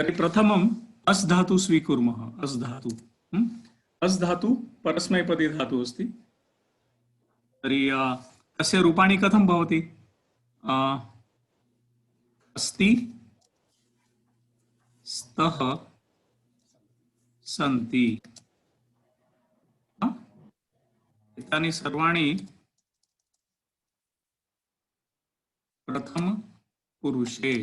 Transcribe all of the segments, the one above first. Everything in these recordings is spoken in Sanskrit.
तर्हि प्रथमम् अस् धातु स्वीकुर्मः। अस् धातु अस् धातु परस्मैपदी धातु अस्ति। तर्हि तस्य रूपाणि कथं भवति? अस्ति, स्तः, सन्ति। एतानि सर्वाणि प्रथम पुरुषे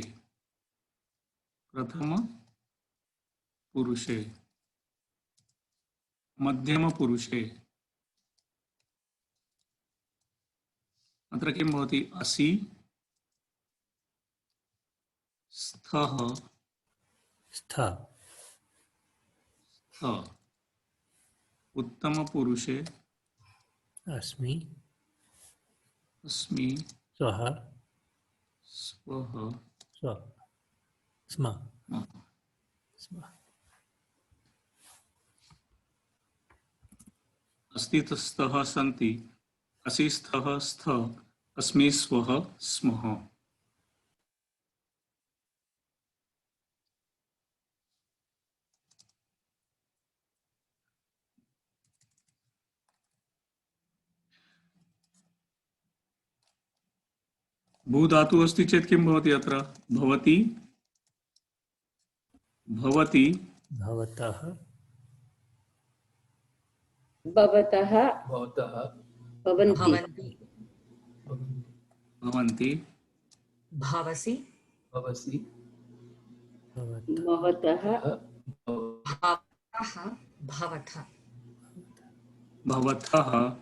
मध्यम पुरुषे। अत्र किं भवति? असि, स्थः, उत्तम पुरुषे अस्मि, स्वः, स्म। अस्ति, स्तः, सन्ति, असि, स्थः, स्थ, अस्मि, स्वः, स्मः। भू धातु अस्ति चेत् किं भवति? अत्र भवति, भवति, भवतः, भवतः, भवन्ति, भवन्ति, भवसि, भवतः, भवतः, भवतः,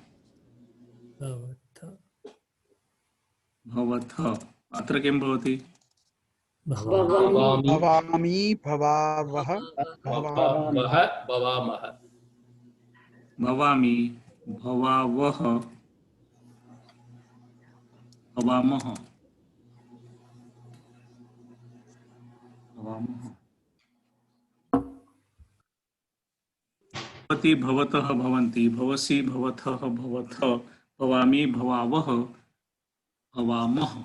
भवतः। अत्र किं भवति? भवामि, भवामि, भवावः, भवामः, भवामि, भवावः, भवामः, भवति, भवतः, भवन्ति, भवसि, भवथः, भवथ, भवामि, भवावः, भवामः।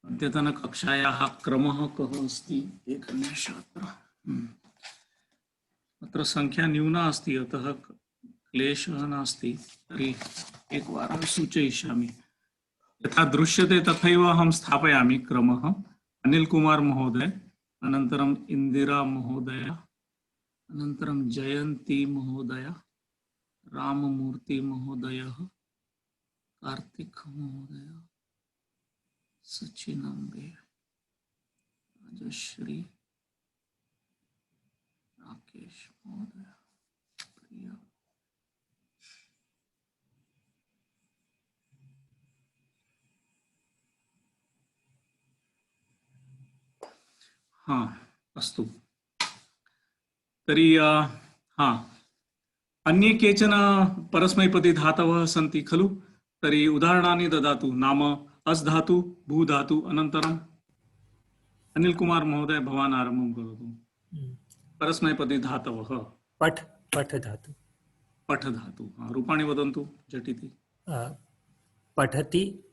अद्यतन कक्षायाः क्रमः कः अस्ति? एकनिमेषम्। अत्र संख्या न्यूना अस्ति, अतः क्लेशः नास्ति। तर्हि एकवारं सूचयिष्यामि। यथा दृश्यते तथैव अहं स्थापयामि क्रमः। अनिल कुमार महोदय, अनन्तरम् इंदिरा महोदय, अनन्तरं जयंती महोदय, राममूर्ति महोदयः, कार्तिक महोदय, सचिन अम्बे, राजश्री, राकेश महोदय, प्रिया। हाँ, अस्तु। तर्हि अन्ये केचन परस्मैपदी धातवः सन्ति खलु? तर्हि उदाहरणानि ददातु। नाम अस् धातु, भू धातु, अनन्तरम् अनिल कुमार महोदय भवान् आरम्भं करोतु। परस्मैपदी धातवः। पठ धातु। पठ धातु, रूपाणि वदन्तु झटिति। पठति,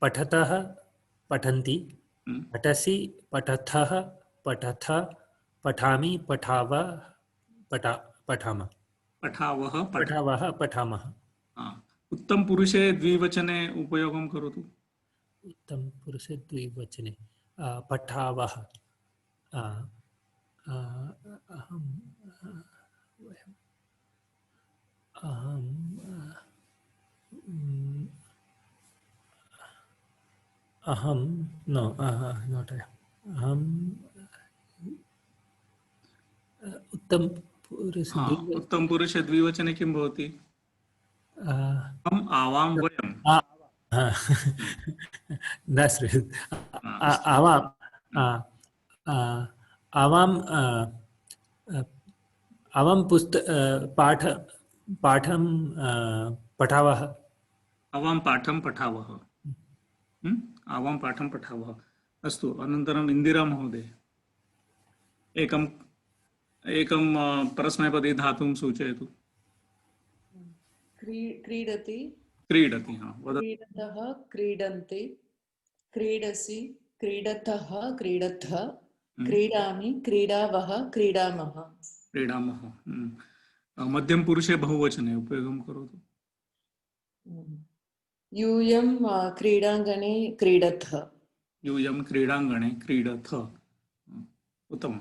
पठतः, पठन्ति, पठसि, पठथः, पठथ, पठामि, पठावः, पठामः, पठामः। उत्तम पुरुषे द्विवचने उपयोगं करोतु। उत्तम पुरुषे द्विवचने पठावः। उत्तम पुरुषे द्विवचने किं भवति? आवां वयं। न श्रूयते। आवां पाठं पठावः। आवां पाठं पठावः। आवां पाठं पठावः। अस्तु, अनन्तरम् इंदिरा महोदय एकं परस्मैपदी धातुं सूचयतु। क्रीडति, क्रीडति, क्रीडतः, क्रीडन्ति, क्रीडसि, क्रीडतः क्रीडथ क्रीडामि क्रीडावः क्रीडामः क्रीडामः मध्यमपुरुषे बहुवचने उपयोगं करोतु यूयं क्रीडाङ्गणे क्रीडथ यूयं क्रीडाङ्गणे क्रीडथ उत्तमम्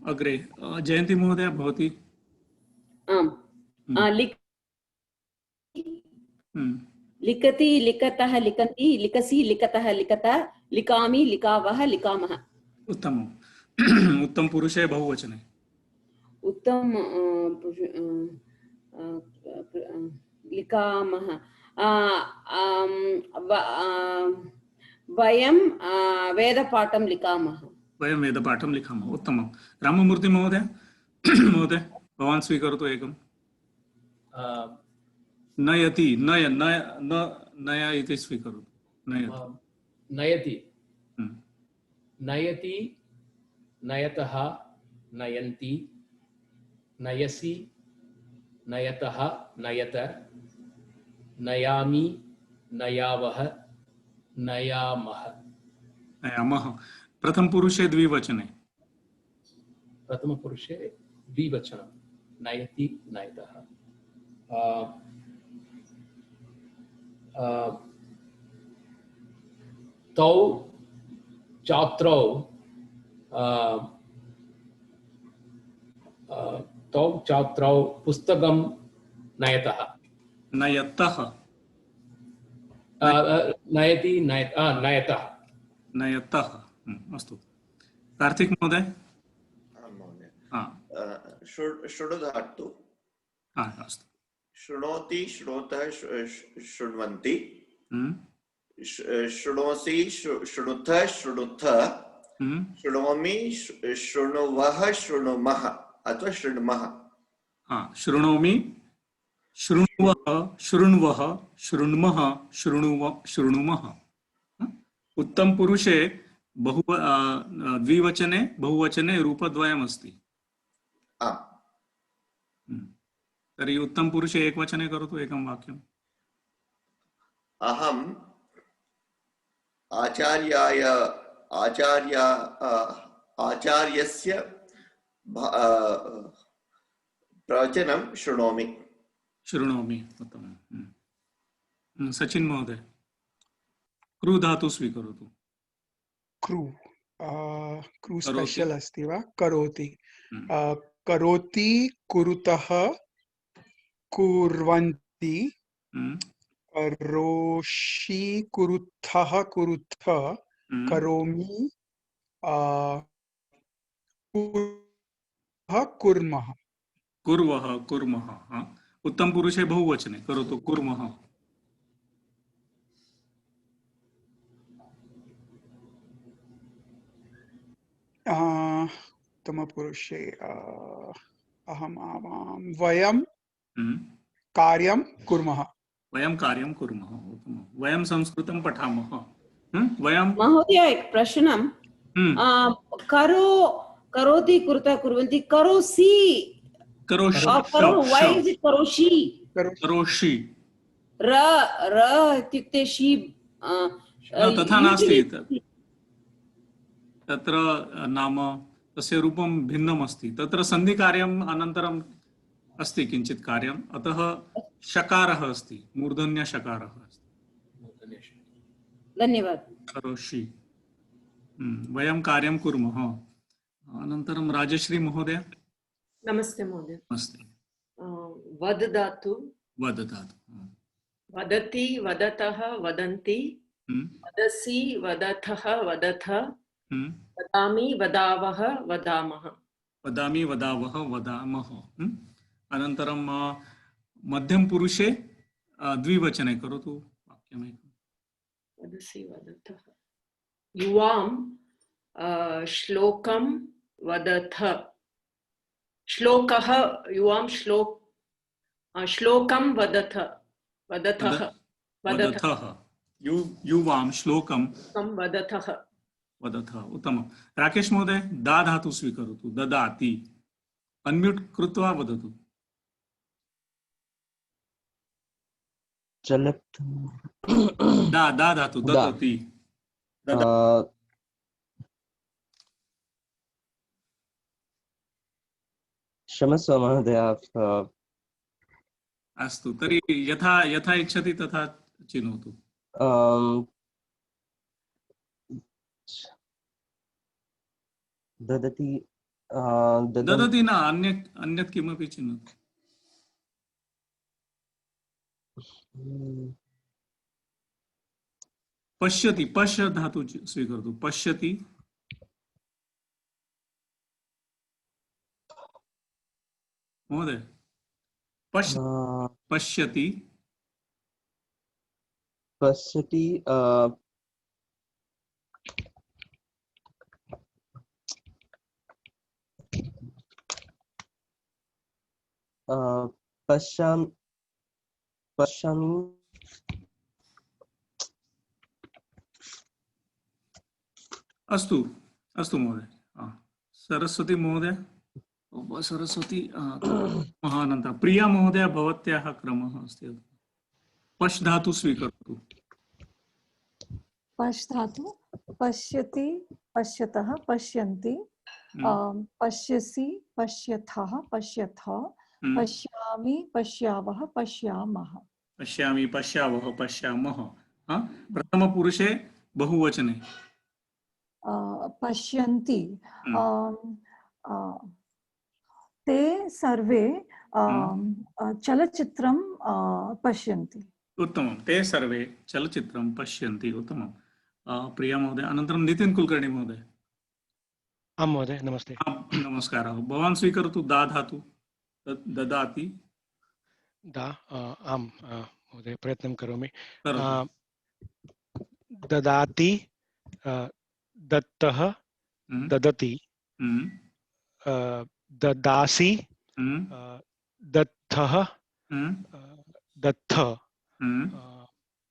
अग्रे जयन्ती महोदय भवती आम् लिखति लिखतः लिखन्ति लिखसि लिखतः लिखता लिखामि लिखावः लिखामः उत्तमम् उत्तम पुरुषे बहुवचने उत्तम लिखामः वयं वेदपाठं लिखामः वयं वेदपाठं लिखामः उत्तमं राममूर्ति महोदय महोदय भवान् स्वीकरोतु एकं नयति नय नय न नय इति स्वीकरोतु नयति नयति नयतः नयन्ति नयसि नयतः नयत नयामि नयावः नयामः नयामः प्रथम पुरुषे द्विवचने प्रथम पुरुषे द्विवचनं नयति नयतः तौ छात्रौ तौ छात्रौ पुस्तकं नयतः नयतः नयति नयतः नयतः अस्तु कार्तिक महोदय शृणुधातु अस्तु शृणोति श्रोतः शृण्वन्ति शृणोसि शृणुतः शृणुथ शृणोमि शृणुवः शृणुमः अथवा शृण्मः शृणोमि शृण्वः शृण्वः शृण्मः शृणुमः उत्तम पुरुषे बहु द्विवचने बहुवचने रूपद्वयमस्ति तर्हि उत्तम पुरुषे एकवचने करोतु एकं वाक्यम् अहम् आचार्याय आचार्यस्य प्रवचनं शृणोमि शृणोमि उत्तमं सचिन महोदय क्रू धातु स्वीकरोतु क्रू क्रू स्पेशल अस्ति वा करोति करोति कुरुतः कुर्वन्ति करोषि कुरुथः कुरुथ करोमि कुर्मः कुर्वः कुर्मः उत्तम पुरुषे बहुवचने करोतु कुर्मः उत्तम पुरुषे अहम् आवां वयं कार्यं कुर्मः वयं कार्यं कुर्मः वयं संस्कृतं पठामः वयं महोदय एक प्रश्नं करोति कुरुतः कुर्वन्ति करोसि करोषि why is it करोषि करोषि र इत्युक्ते शी तथा नास्ति तत्र नाम तस्य रूपं भिन्नम् अस्ति तत्र सन्धिकार्यम् अनन्तरम् अस्ति किञ्चित् कार्यम् अतः शकारः अस्ति मूर्धन्य शकारः अस्ति धन्यवादः करोषि वयं कार्यं कुर्मः अनन्तरं राजश्री महोदय नमस्ते महोदय नमस्ते वद धातु वदति वदतः वदन्ति वदसि वदथः वदथ वदामि वदावः वदामः वदामि वदावः वदामः अनन्तरं मध्यम पुरुषे द्विवचने करोतु वाक्यमेकम् वदसि वदथः युवां श्लोकं वदथ श्लोकः युवां श्लोकं वदथ वदथः वदथः युवां श्लोकं वदथः वदथः उत्तमं राकेश महोदय दा धातु स्वीकरोतु ददाति अनम्यूट कृत्वा वदतु दा धातु ददाति ददा- क्षमस्व महोदय अस्तु तर्हि यथा यथा इच्छति तथा चिनोतु। ददति ददति न, अन्यत् अन्यत् किमपि चिनोतु। पश्यति, पश्य धातु स्वीकरोतु। पश्यति, महोदय पश्यति पश्यति पश्यामि पश्यामि अस्तु अस्तु महोदय। सरस्वती महोदय, सरस्वती महानन्ता। प्रिया महोदय, भवत्याः क्रमः अस्ति। पश् धातु स्वीकरोतु। पश् धातु पश्यति पश्यतः पश्यन्ति पश्यसि पश्यथः पश्यथ पश्यामि पश्यावः पश्यामः। पश्यामि पश्यावः पश्यामः। प्रथमपुरुषे बहुवचने पश्यन्ति ते सर्वे चलचित्रं पश्यन्ति। उत्तमं, ते सर्वे चलचित्रं पश्यन्ति। उत्तमं। प्रिया महोदय, अनन्तरं नितिन कुलकर्णी महोदय। आं महोदय, नमस्ते। नमस्कारः। भवान् स्वीकरोतु दा धातु। ददाति। दा आं महोदय, प्रयत्नं करोमि। ददाति, दत्तः, ददति, ददासि, दत्तः, दत्थ,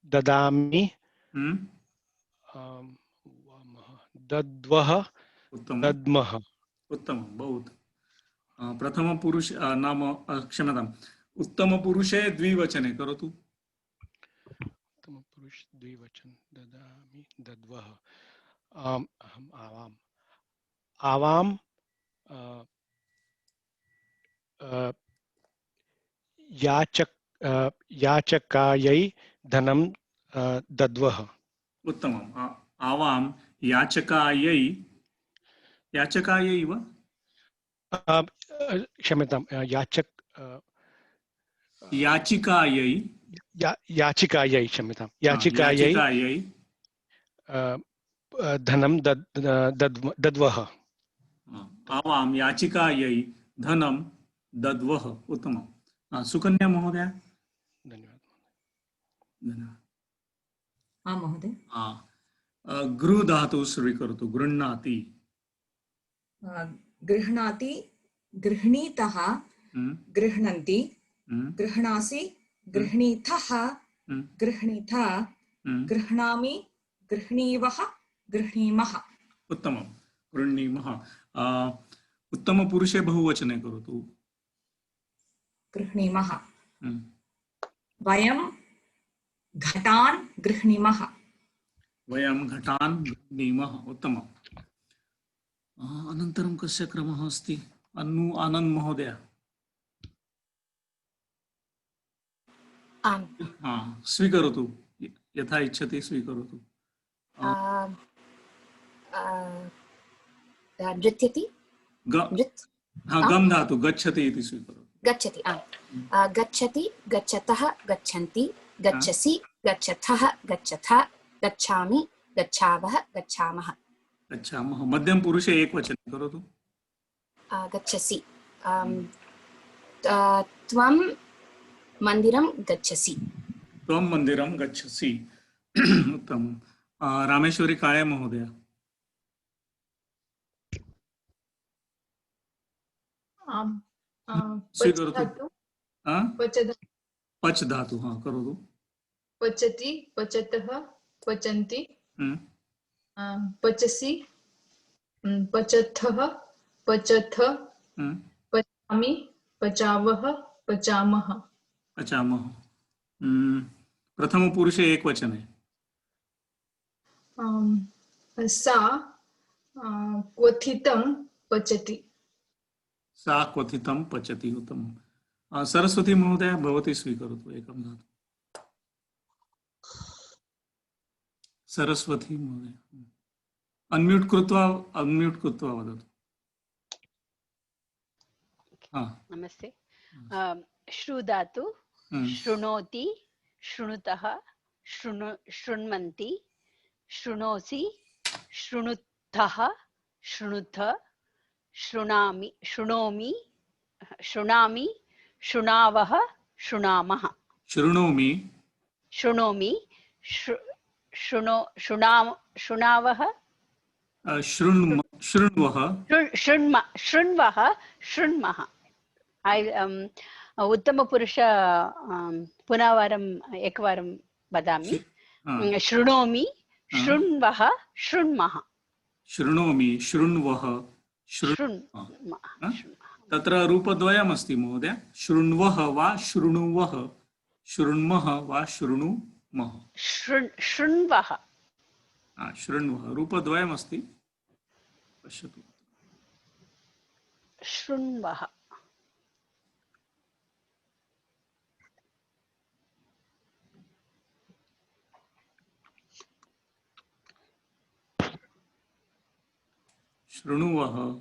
ददामि, दद्वः, दद्मः। उत्तमं, बहु उत्तमं। प्रथम पुरुष नाम क्षम्यताम्, उत्तम पुरुषे द्विवचने करोतु। उत्तम पुरुष द्विवचन। ददामि, दद्वः। अहम् आवाम् आवाम् याचकायै धनं दद्वः। उत्तमम्। आवां याचकायै, याचकायै वा? क्षम्यतां, याचिकायै, याचिकायै, क्षम्यतां, याचिकायै धनं दद्वः। आवां याचिकायै धनं दद्वः। उत्तमं। सुकन्या महोदय। धन्यवाद। हाँ महोदय। गृह धातु स्वीकरोतु। गृह्णाति। गृह्णाति, गृह्णीतः, गृह्णन्ति, गृह्णासि, गृह्णीथः, गृह्णीथा, गृह्णामि, गृह्णीवः, गृह्णीमः। उत्तमं। गृह्णीमः। उत्तम पुरुषे बहुवचने करोतु। गृह्णीमः। वयं घटान् गृह्णीमः। वयं घटान् गृह्णीमः। उत्तमम्। अनन्तरं कस्य क्रमः अस्ति? आनन्द महोदय। स्वीकरोतु, यथा इच्छति स्वीकरोतु। नृत्यति, गम धातु गच्छति इति स्वीकरोतु। गच्छति, गच्छति, गच्छतः, गच्छन्ति, गच्छसि, गच्छथः, गच्छथ, गच्छामि, गच्छावः, गच्छामः। गच्छामः। मध्यम पुरुषे एकवचने करोतु। गच्छसि, त्वं मन्दिरं गच्छसि। त्वं मन्दिरं गच्छसि। उत्तमं। रामेश्वरी काळे महोदय। स्वीकरोतु। पच धातु करोतु। पचति, पचतः, पचन्ति, पचसि, पचथः, पचथ, पचामि, पचावः, पचामः। पचामः। प्रथम पुरुषे एकवचने। सा क्वथितं पचति। सा क्वथितं पचति। उत्तमम्। सरस्वती महोदय भवती स्वीकरोतु एकं धातु। सरस्वती महोदय अन्म्यूट् कृत्वा वदतु। नमस्ते। श्रु धातु शृणोति, शृणुतः, शृण्वन्ति, शृणोसि, शृणुतः, शृणुथ, शृणामि, शृणोमि, शृणामि, शृणावः, शृणामः। शृणोमि, शृणोमि, शृणावः, शृण्वः, शृण्वः, शृण्मः। उत्तमपुरुष पुनः एकवारं वदामि। शृणोमि, शृण्वः, शृण्मः। शृणोमि, शृण्वः, शृण्मः। तत्र रूपद्वयमस्ति महोदय। शृण्वः वा शृणुवः, शृण्मः वा शृणुमः। शृण्वः, शृण्वः रूपद्वयमस्ति, पश्यतु। शृण्वः। शृणुवः,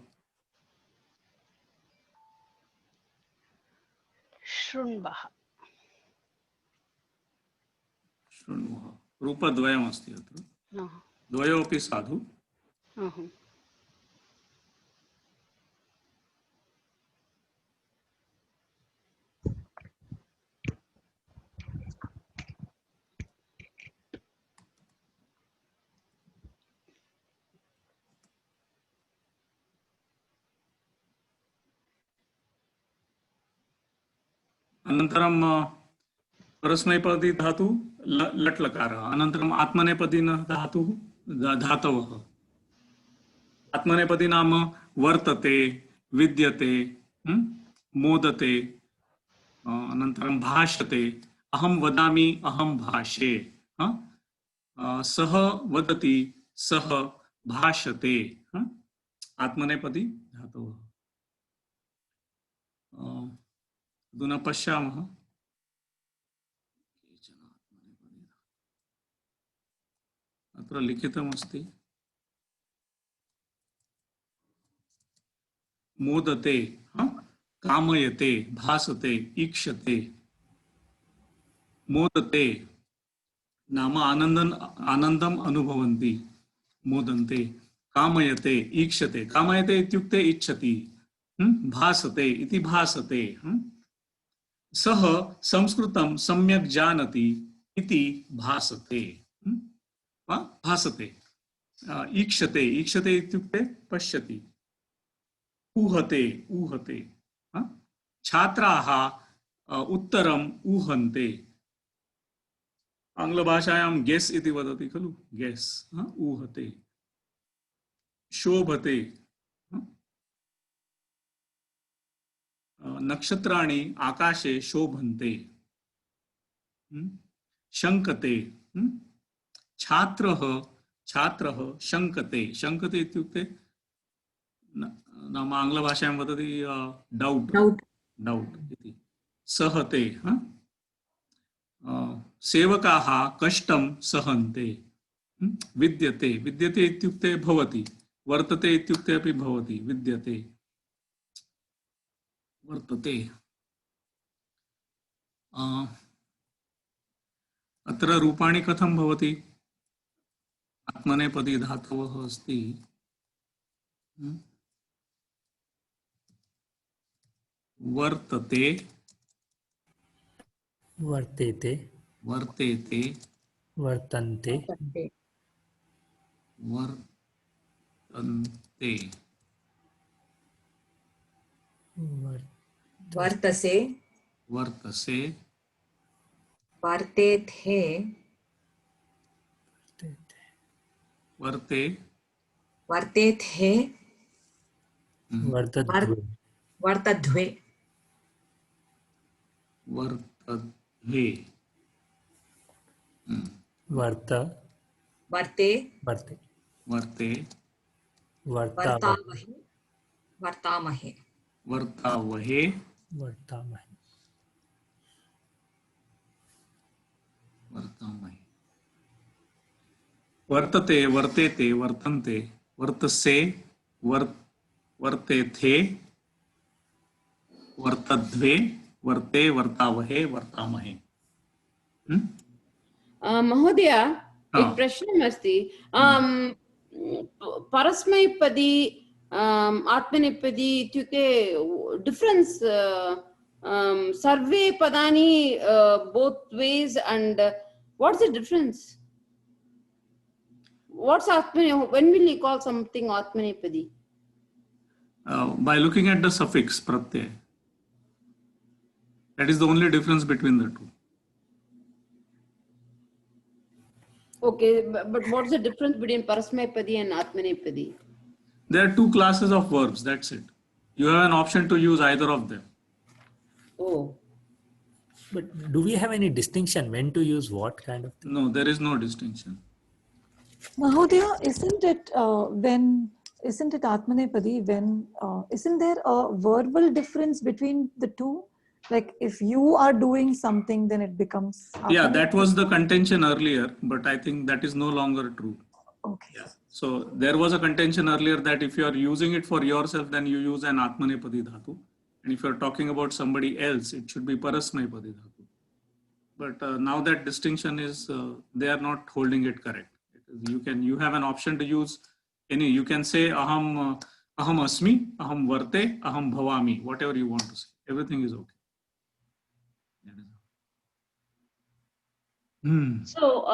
शृण्वः, शृण्वः रूपद्वयमस्ति अत्र। द्वयोऽपि साधु। अनन्तरं परस्मैपदी धातु लट् लकारः। अनन्तरम् आत्मनेपदीनः धातुः धातवः। आत्मनेपदी नाम वर्तते, विद्यते, मोदते, अनन्तरं भाषते। अहं वदामि, अहं भाषे। सः वदति, सः भाषते। आत्मनेपदी धातवः। अधुना पश्यामः। अत्र लिखितमस्ति मोदते, कामयते, भासते, ईक्षते। मोदते नाम आनन्दम् अनुभवन्ति, मोदन्ते। कामयते, ईक्षते। कामयते इत्युक्ते इच्छति। भासते इति भासते। सः संस्कृतं सम्यक् जानाति इति भासते। भासते। ईक्षते, ईक्षते इत्युक्ते पश्यति। ऊहते, ऊहते। छात्राः उत्तरम् ऊहन्ते। आङ्ग्लभाषायां गेस् इति वदति खलु, गेस्। ऊहते। शोभते। नक्षत्राणि आकाशे शोभन्ते। शङ्कते। छात्रः शङ्कते। शङ्कते इत्युक्ते नाम आङ्ग्लभाषायां वदति डौट्, डौट् इति। सहते। सेवकाः कष्टं सहन्ते। विद्यते, विद्यते इत्युक्ते भवति। वर्तते इत्युक्ते अपि भवति। विद्यते, वर्तते। अत्र रूपाणि कथं भवति? आत्मनेपदी धातवः अस्ति। वर्तते, वर्तेते, वर्तेते, वर्तन्ते, वर्तन्ते, वर्तसे, वर्तसे, वर्तेथे, वर्ते, वर्तेथे, वर्तद्वे, वर्तध्वे, वर्तध्वे, वर्त, वर्ते, वर्ते, वर्ते वर्तावहे वर्तामहे वर्तावहे वर्तामहे वर्तामहे वर्तते वर्तेते वर्तन्ते वर्तसे वर्तेथे वर्तध्वे वर्ते वर्तावहे वर्तामहे। महोदय एक प्रश्नमस्ति परस्मैपदी आत्मनेपदी इत्युक्ते डिफरेन्स् सर्वे पदानि both ways and what's the difference? What's Atmane? When will you call something Atmanepadi? By looking at the suffix pratyay. That is the only difference between the two. Okay, but what's the difference between Parasmaipadi and Atmanepadi? There are two classes of verbs, that's it. You have an option to use either of them. Oh. But do we have any distinction when to use what kind of thing? No, there is no distinction. Mahodaya, isn't it Atmanepadi when, isn't there a verbal difference between the two? Like if you are doing something, then it becomes Atmanepadi. Yeah, that was the contention earlier, but I think that is no longer true. Okay. Yeah. So there was a contention earlier that if you are using it for yourself, then you use an Atmanepadi dhatu. And if you're talking about somebody else, it should be Parasmaipadi dhatu. But now that distinction is, they are not holding it correct. You have an option to use any, you can say aham asmi, aham varte, aham bhavami, whatever you want to say. Everything is okay. So,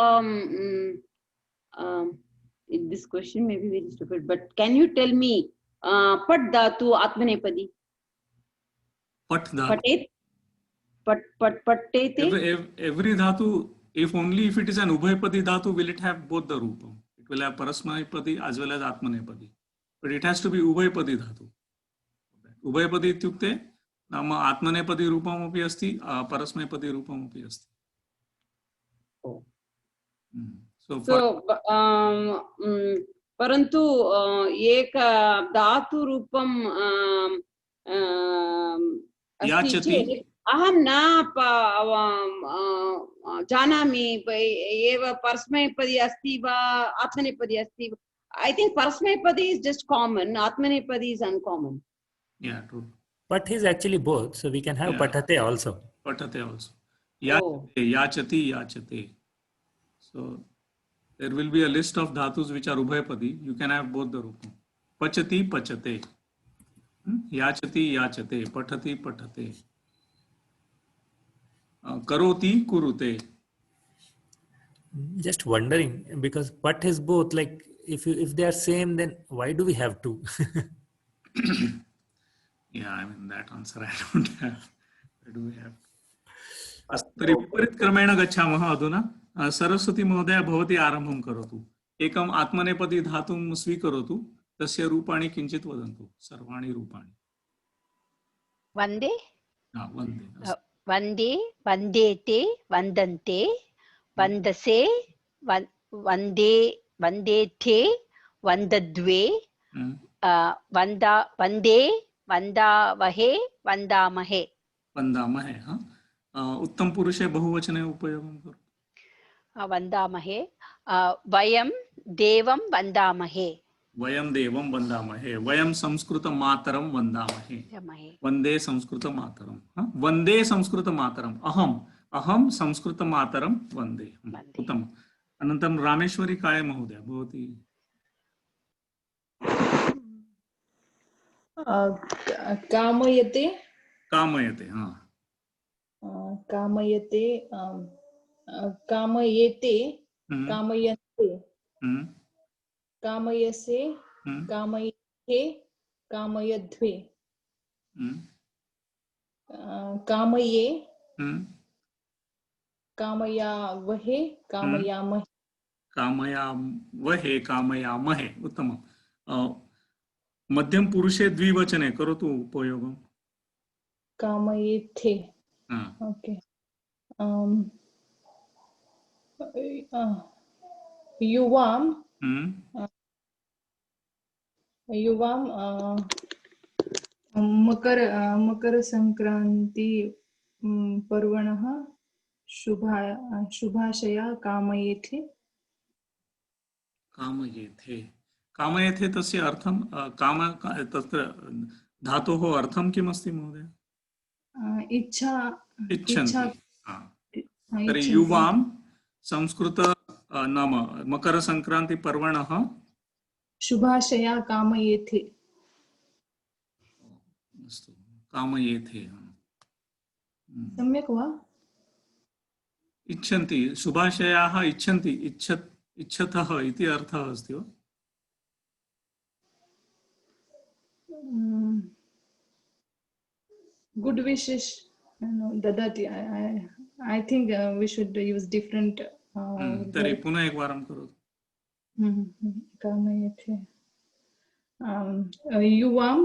this question may be very stupid, but can you tell me Pat dhatu Atmanepadi? Pat dhatu. Pattete? Every dhatu, if it is an Ubhayapadi dhatu, will it have both the rupam? It will have Parasmaipadi as well as Atmanepadi. But it has to be Ubhayapadi dhatu. Ubhayapadi ityukte nama Atmanepadi rupam api asti, Parasmaipadi rupam api asti. परंतु एक धातु रूपम अस्ति चेत् अहं न जानामि एव परस्मैपदी अस्ति वा आत्मनेपदी अस्ति वा. I think Parasmaipadi is just common, Atmanepadi is uncommon. Yeah, true. But he's actually both, so we can have patate also. Patate also. Yachati, yachate. So there will be a list of dhatus which are Ubhayapadi. You can have both the rupam. Pachati, pachate. Yachati, yachate. Patati, patate. Karoti, kurute. Just wondering, because pat is both, like if they are same, then why do we have two? Yeah, I mean that answer I don't have. Why do we have? तर्हि विपरीत क्रमेण गच्छामः अधुना. सरस्वती महोदय भवती आरम्भं करोतु. एकम् आत्मनेपदी धातुं स्वीकरोतु. तस्य रूपाणि किञ्चित् वदन्तु. सर्वाणि रूपाणि. वन्दे. वन्दे. वन्दे, वन्देते, वन्दन्ते, वन्दसे, वन्दे, वन्देथे, वन्दद्वे, वन्दे, वन्दावहे, वन्दामहे. वन्दामहे. उत्तम पुरुषे बहुवचने उपयोगं करोतु. वन्दामहे. वयं देवं वन्दामहे. वयं देवं वन्दामहे. वयं संस्कृतमातरं वन्दामहे. वन्दे संस्कृतमातरं. वन्दे संस्कृतमातरम्. अहं संस्कृतमातरं वन्दे. उत्तमम्. अनन्तरं रामेश्वरी काय महोदय भवती. कामयते. कामयते. कामयते, कामयेते, कामयन्ते, कामयसे, कामयेथे, कामयध्वे, कामये, कामयावहे, कामयामहे. कामयावहे, कामयामहे. उत्तमम्. मध्यम पुरुषे द्विवचने करोतु उपयोगम्. कामयेथे. Okay. युवां युवां मकरसङ्क्रान्ति पर्वणः शुभाशया कामयेथे। कामयेथे कामयेथे तस्य अर्थं तत्र धातोः अर्थं किमस्ति महोदय? इच्छा इच्छन्ति। तर्हि इच्छन्ति। युवां संस्कृत नाम मकरसङ्क्रान्ति पर्वणः शुभाशया कामयेथे। अस्तु कामयेथे सम्यक् वा? इच्छन्ति शुभाशयाः इच्छन्ति इच्छतः इति अर्थः अस्ति वा? Good wishes ददाति। I think we should use different तर्हि पुनः एकवारं करोतु। कामयेथे युवां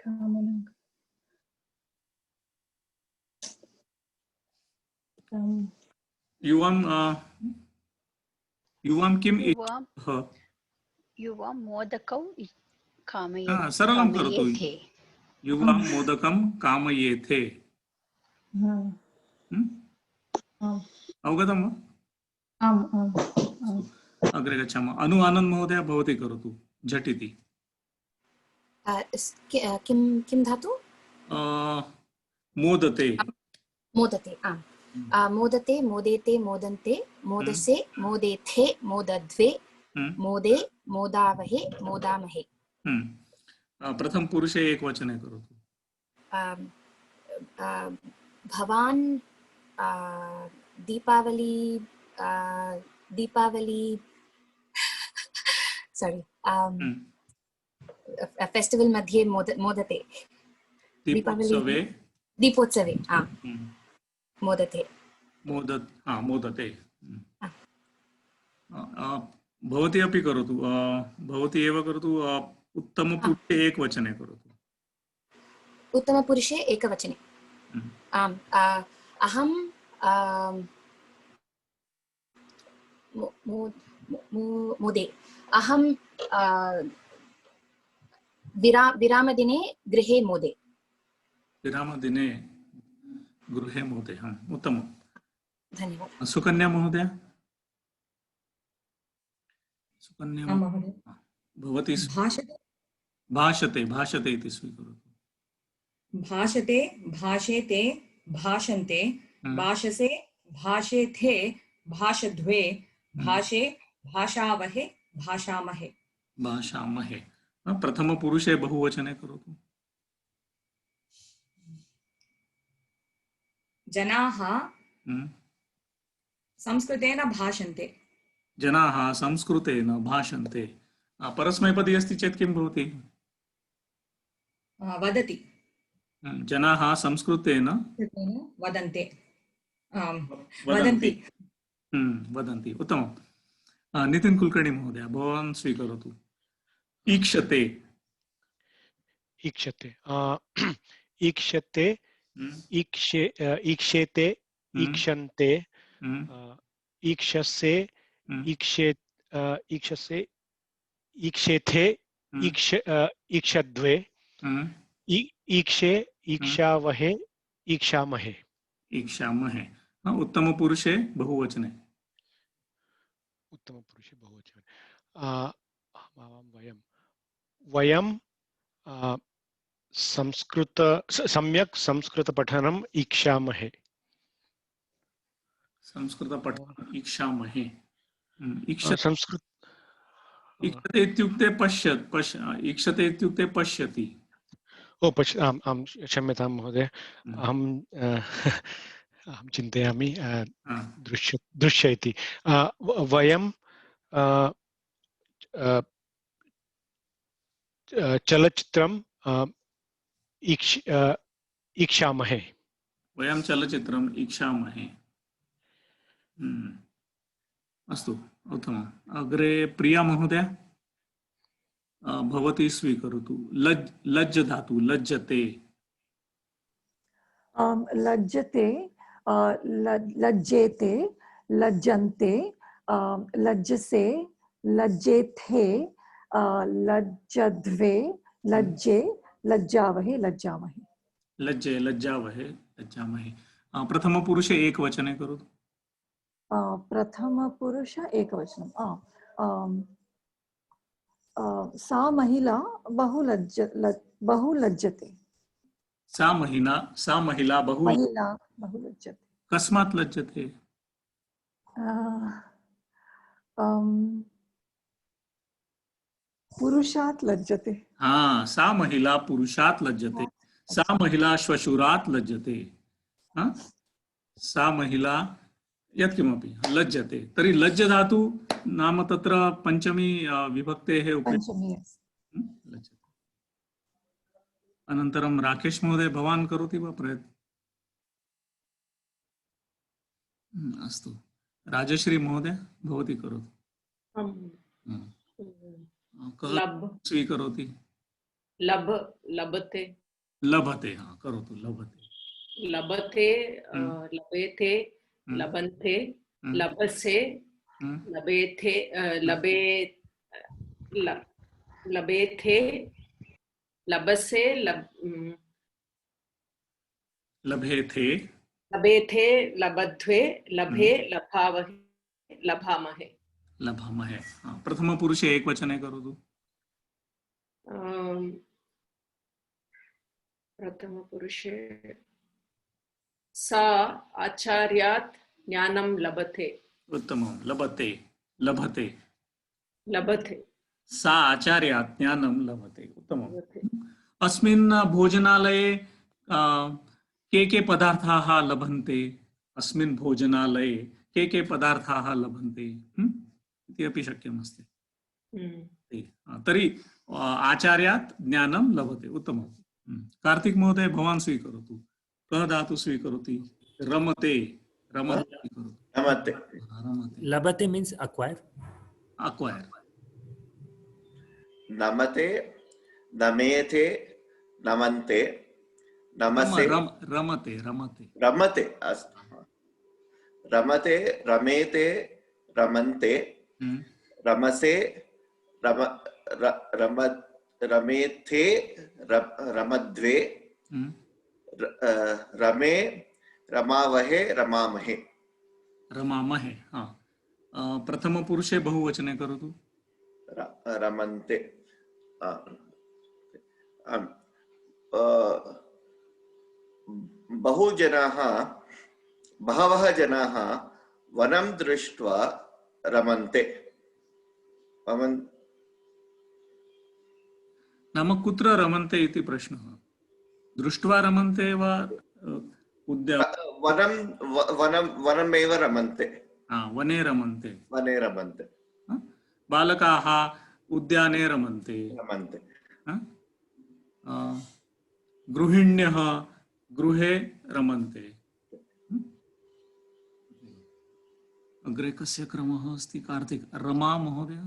कामना युवां किम् युवां मोदकौ सरलं करोतु। युवां मोदकं कामयेथे। अवगतं वा? आम्। अग्रे गच्छामः। आनन्द महोदय भवती करोतु झटिति। किं धातु? मोदते। मोदते आम्। मोदते मोदेते मोदन्ते मोदसे मोदेथे मोदध्वे मोदे मोदावहे मोदामहे। प्रथम पुरुषे एकवचने करोतु। भवान् दीपावली sorry फेस्टिवल मध्ये मोदते। दीपोत्सवे मोदते। मोदते। भवती अपि करोतु। भवती एव करोतु। उत्तमपुरुषे एकवचने करोतु। उत्तमपुरुषे एकवचने आम्। अहं मोदे। अहं विरामदिने गृहे मोदे। विरामदिने गृहे मोदे। उत्तमं। धन्यवादः। सुकन्या महोदय। सुकन्या भवती भाषते इति स्वीकरोतु। भाषते भाषेते भाषन्ते भाषसे भाषेथे भाषध्वे भाषे भाषावहे भाषामहे। भाषामहे। प्रथम पुरुषे बहुवचने करोतु। जनाः संस्कृतेन भाषन्ते। जनाः संस्कृतेन भाषन्ते। परस्मैपदी अस्ति चेत् किं भवति? वदति। जनाः संस्कृतेन वदन्ते। वदन्ति। वदन्ति। उत्तमं। नितिन कुलकर्णी महोदय भवान् स्वीकरोतु। ईक्षते। ईक्षते ईक्षते ईक्षेते ईक्षन्ते ईक्षसे ईक्षसे ईक्षेथे ईक्षध्वे ईक्षे ईक्षावहे ईक्षामहे। ईक्षामहे। उत्तमपुरुषे बहुवचने। उत्तमपुरुषे बहुवचने वयं सम्यक् संस्कृतपठनम् ईक्षामहे। संस्कृतपठनम् ईक्षामहे। ईक्षते इत्युक्ते ईक्षते इत्युक्ते पश्यति। आम् क्षम्यतां महोदय। अहं चिन्तयामि दृश्य इति। वयं चलचित्रं ईक्षामहे। वयं चलचित्रम् ईक्षामहे। अस्तु उत्तमम्। अग्रे प्रिया महोदय भवती स्वीकरोतु। लज्ज धातु लज्जते। लज्जते लज्जेते लज्जन्ते लज्जसे लज्जेथे लज्जद्वे लज्जे लज्जावहे लज्जामहे लज्जे लज्जावहे लज्जामहे प्रथम पुरुषे एक वचने करोतु प्रथम पुरुष एकवचनम् सा महिला बहु लज्जते सा महिला बहु लज्जते कस्मात् लज्जते पुरुषात् लज्जते हाँ सा महिला पुरुषात् लज्जते सा महिला श्वशुरात् लज्जते सा महिला यत्किमपि लज्जते तर्हि लज्ज धातु नाम तत्र पंचमी विभक्तेः उपयोगः लज्जते अनन्तरं राकेश महोदय भवान् करोति वा प्रयत्नम् अस्तु राजश्री महोदय भवती करोतु लब स्वीकरोति लभते लभते हाँ करोतु लभते लभते लभेते लभन्ते लभसे लभेते लभेते लभसे लभेथे लभेथे लभध्वे लभे लभावहे लभामहे लभामहे प्रथम पुरुषे एक वचने करोतु प्रथम पुरुषे सा आचार्यात् ज्ञानं लभते उत्तमं लभते लभते लभते सा आचार्यात् ज्ञानं लभते उत्तमम् अस्मिन् भोजनालये के पदार्थाः लभन्ते अस्मिन् भोजनालये के पदार्थाः लभन्ते इति अपि शक्यमस्ति तर्हि आचार्यात् ज्ञानं लभते उत्तमं कार्तिक महोदय भवान् स्वीकरोतु कः धातु स्वीकरोति रमते रमते लभते मीन्स acquire नमते नमेथे नमन्ते नमसे रमते रमते रमेते रमन्ते रमसे रमेथे रमद्वे रमे रमावहे रमामहे रमामहे हाँ प्रथम पुरुषे बहुवचने करोतु रमन्ते बहवः जनाः वनं दृष्ट्वा रमन्ते नाम कुत्र रमन्ते इति प्रश्नः दृष्ट्वा रमन्ते वा वनमेव रमन्ते वने रमन्ते बालकाः उद्याने रमन्ते गृहिण्यः गृहे रमन्ते अग्रे कस्य क्रमः अस्ति कार्तिक रमा महोदय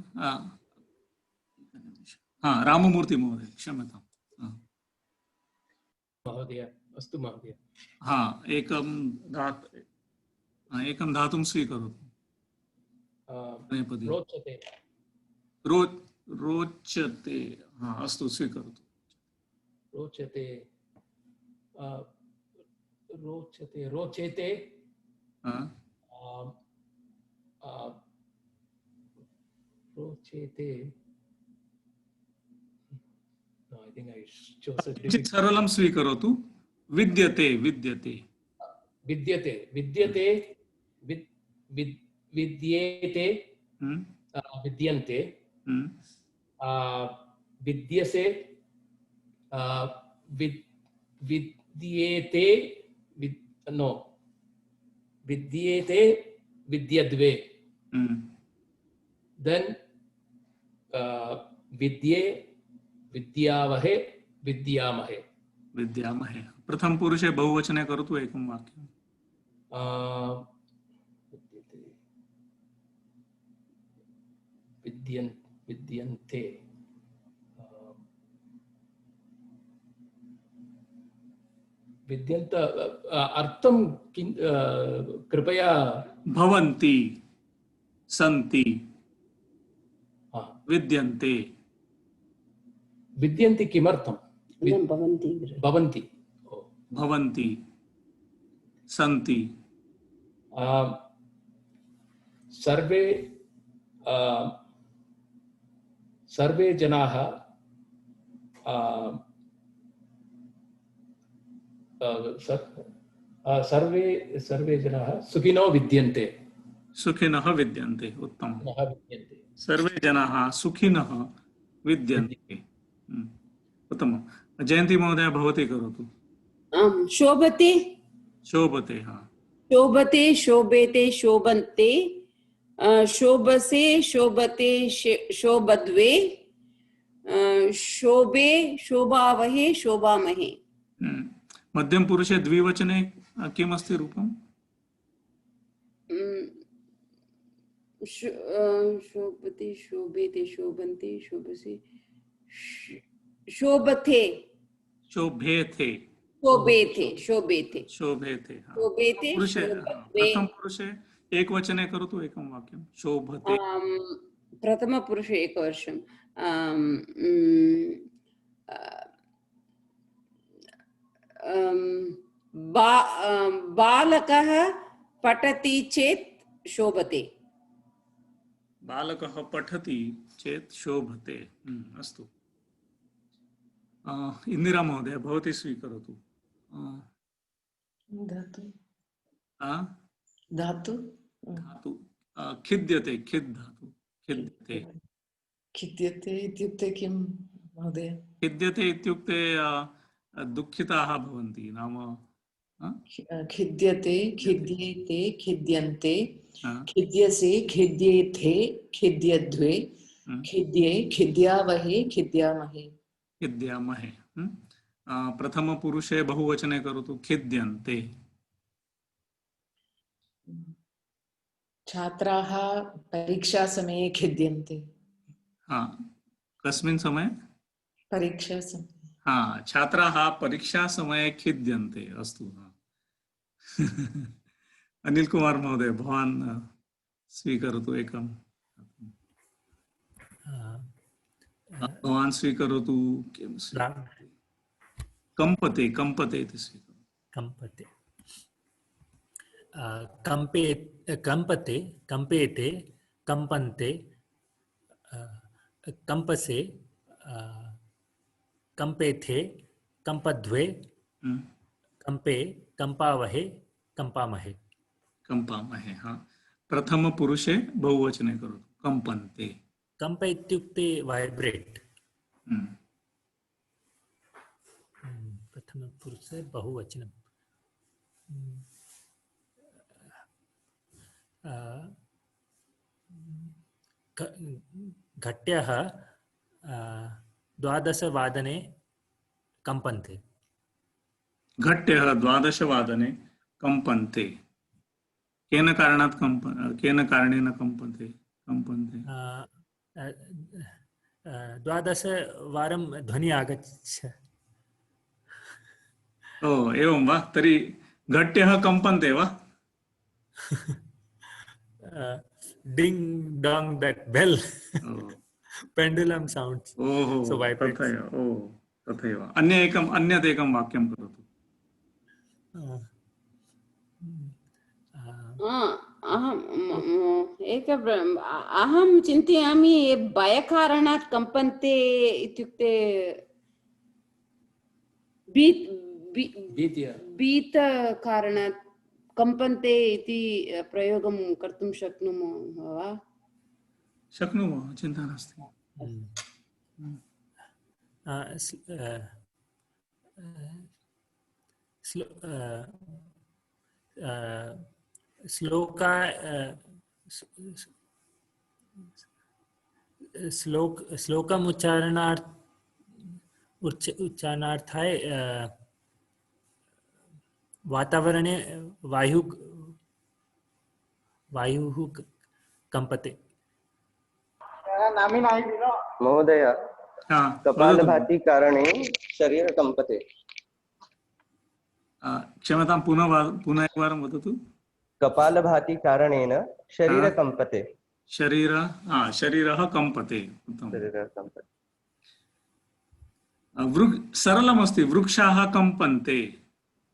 राममूर्ति महोदय क्षम्यताम् महोदय अस्तु महोदय एकं धातुं स्वीकरोतु रोचते रोचते अस्तु स्वीकरोतु रोचते रोचते रोचेते रोचेते No, I think I chose a different. सरलं स्वीकरोतु विद्यते विद्यते विद्यते विद्यते विद्येते विद्यन्ते विद्यसे विद्येते नो विद्येते विद्यद्वे then विद्ये विद्यावहे विद्यामहे विद्यामहे प्रथम पुरुषे बहुवचने करोतु एकं वाक्यं विद्यन्ते विद्यन्त अर्थं कृपया भवन्ति सन्ति विद्यन्ते विद्यन्ति किमर्थं? भवन्ति भवन्ति। भवन्ति, सन्ति। सर्वे सर्वे जनाः सर्वे जनाः सुखिनो विद्यन्ते। सुखिनः विद्यन्ते, उत्तमम्। विद्यन्ते। सर्वे जनाः सुखिनः विद्यन्ते, उत्तमम्। जयन्ती महोदय भवती करोतु। शोभते, शोभते, हाँ। शोभते, शोभेते, शोभन्ते, शोभसे, शोभते, शोभद्वे, शोभे, शोभावहे, शोभामहे। मध्यम पुरुषे द्विवचने किम् अस्ति रूपम्? शोभते, शोभेते, शोभन्ते, शोभसे, शोभते, शोभेते, शोभेते, शोभेते, शोभेते, हाँ। शोभेते, पुरुषे, शोभद्वे। प्रथम पुरुषे एक वचने करोतु एकं वाक्यं। शोभते। प्रथम पुरुषे एकवर्षं। बालकः पठति चेत् शोभते। बालकः पठति चेत् शोभते। अस्तु। इंदिरा महोदय भवती स्वीकरोतु। धातु धातु धातु खिद्यते, खिद् धातु, खिद्यते। खिद्यते इत्युक्ते किं महोदय? खिद्यते इत्युक्ते दुःखिताः भवन्ति, नाम खिद्यते, खिद्येते, खिद्यन्ते, खिद्यसे, खिद्येथे, खिद्यद्वे, खिद्ये, खिद्यावहे, खिद्यामहे। खिद्यामहे। प्रथम पुरुषे बहुवचने करोतु। खिद्यन्ते। छात्राः परीक्षा समये खिद्यन्ते। हाँ, कस्मिन् समये? परीक्षा समये। हाँ, छात्राः परीक्षा समये खिद्यन्ते। अस्तु। अनिल कुमार महोदय भवान् स्वीकरोतु एकम्। भवान् स्वीकरोतु। कंपते, कंपते इति स्वीकरोतु। कंपते, कंपते, कंपेते, कंपन्ते, कंपसे, कंपेथे, कंपद्वे, कंपे, कंपावहे, कंपामहे। कंपामहे, हाँ। प्रथम पुरुषे बहुवचने करोतु। कंपन्ते। कंप इत्युक्ते वाइब्रेट। प्रथम पुरुषे बहुवचनं। घट्यः 12 कंपन्ते। घट्यः 12 कंपन्ते। केन कारणात् केन कारणेन कंपन्ते? कंपन्ते 12 ध्वनि आगच्छ। ओ एवं वा? तर्हि घट्यः कंपन्ते वा? Ding dong that bell. Pendulum sounds. ओहो, so vibrates. तथैव। ओ तथैव। अन्यदेकं वाक्यं करोतु। अहं चिन्तयामि भयकारणात् कंपन्ते इत्युक्ते भीतकारणात् कंपन्ते इति प्रयोगं कर्तुं शक्नुमः वा? शक्नुमः, चिन्ता नास्ति। श्लोकम् उच्चारणार्थाय वातावरणे वायुः कंपते। महोदय, कपालभाति कारणे शरीर कंपते। क्षम्यतां, पुनः एकवारं वदतु। कपालभाति कारणेन शरीर कंपते। शरीरः कंपते। उत्तमम्। शरीरः कंपते। सरलमस्ति, वृक्षाः कम्पन्ते,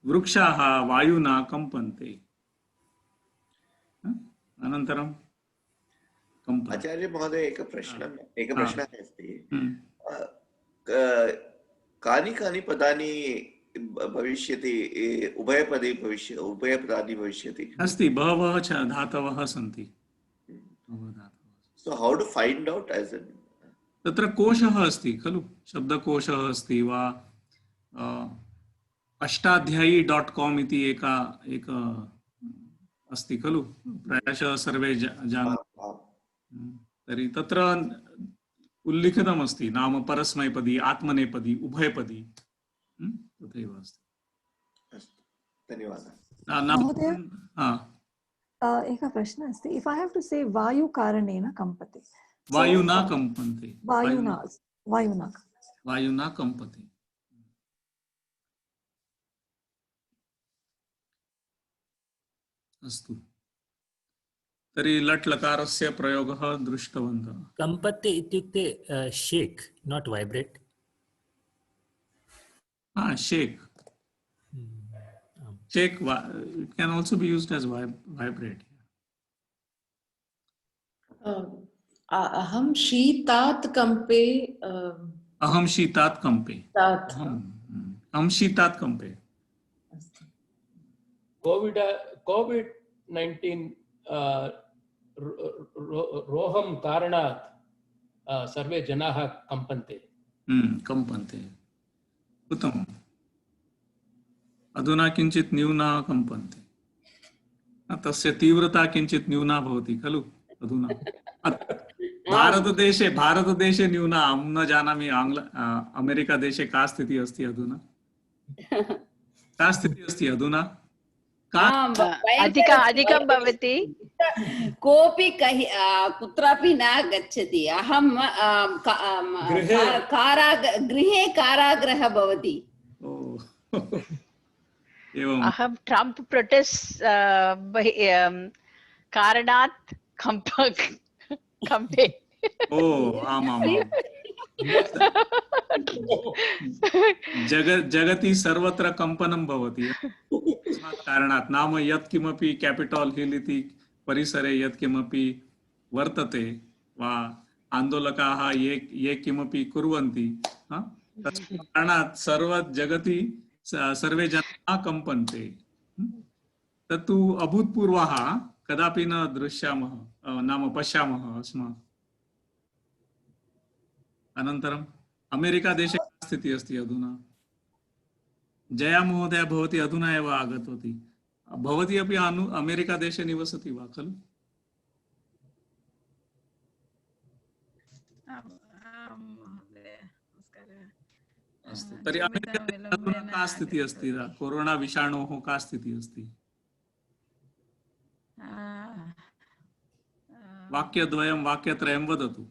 वृक्षाः वायुना कम्पन्ते। अनन्तरं कम्पन्ते। आचार्य महोदय एकः प्रश्नः अस्ति। कानि कानि पदानि भविष्यति, उभयपदानि भविष्यति? अस्ति, बहवः च धातवः सन्ति। So how to find out as in? तत्र कोशः अस्ति खलु, शब्दकोशः अस्ति वा अष्टाध्यायी.com इति एक अस्ति खलु, प्रायशः सर्वे जानन्ति। तर्हि तत्र उल्लिखितमस्ति नाम परस्मैपदी, आत्मनेपदी, उभयपदी, तथैव अस्ति। धन्यवादः। एकः प्रश्नः अस्ति, if I have to say वायु कारणेन कम्पते, वायुना कम्पन्ते, वायुना कम्पते। अस्तु, तर्हि लट् लकारस्य प्रयोगः दृष्टवन्तः। कम्पते इत्युक्ते shake, not vibrate. Shake. Shake, it can also be used as vibrate. अहं शीतात् कंपे। अहं शीतात् कंपे। अहं शीतात् कंपे। कोविड-19 रोगं कारणात् सर्वे जनाः कंपन्ते। कंपन्ते, उत्तमम्। अधुना किञ्चित् न्यूना कंपन्ते, तस्य तीव्रता किञ्चित् न्यूना भवति खलु अधुना। भारतदेशे न्यूना, अहं न जानामि अमेरिकादेशे का स्थितिः अस्ति अधुना। का स्थितिः अस्ति अधुना? अधिकं भवति, कोऽपि कुत्रापि न गच्छति। अहं गृहे कारागृहः भवति। अहं ट्रम्प् प्रोटेस्ट् कारणात् कंपे। जगति सर्वत्र कंपनं भवति तस्मात् कारणात्। नाम यत्किमपि कैपिटल हिल इति परिसरे यत्किमपि वर्तते वा आन्दोलकाः ये किमपि कुर्वन्ति, तस्मात् कारणात् जगति सर्वे जनाः कंपन्ते। तत्तु अभूतपूर्वः, कदापि न दृश्यामः, नाम पश्यामः अस्मान्। अनन्तरम् अमेरिकादेशे का स्थितिः अस्ति अधुना? जया महोदया, भवती अधुना एव आगतवती। भवती अपि अमेरिकादेशे निवसति वा खलु? अस्तु, तर्हि अमेरिकादेशे अधुना का स्थितिः अस्ति? कोरोना विषाणोः का स्थितिः अस्ति? वाक्यद्वयं वाक्यत्रयं वदतु।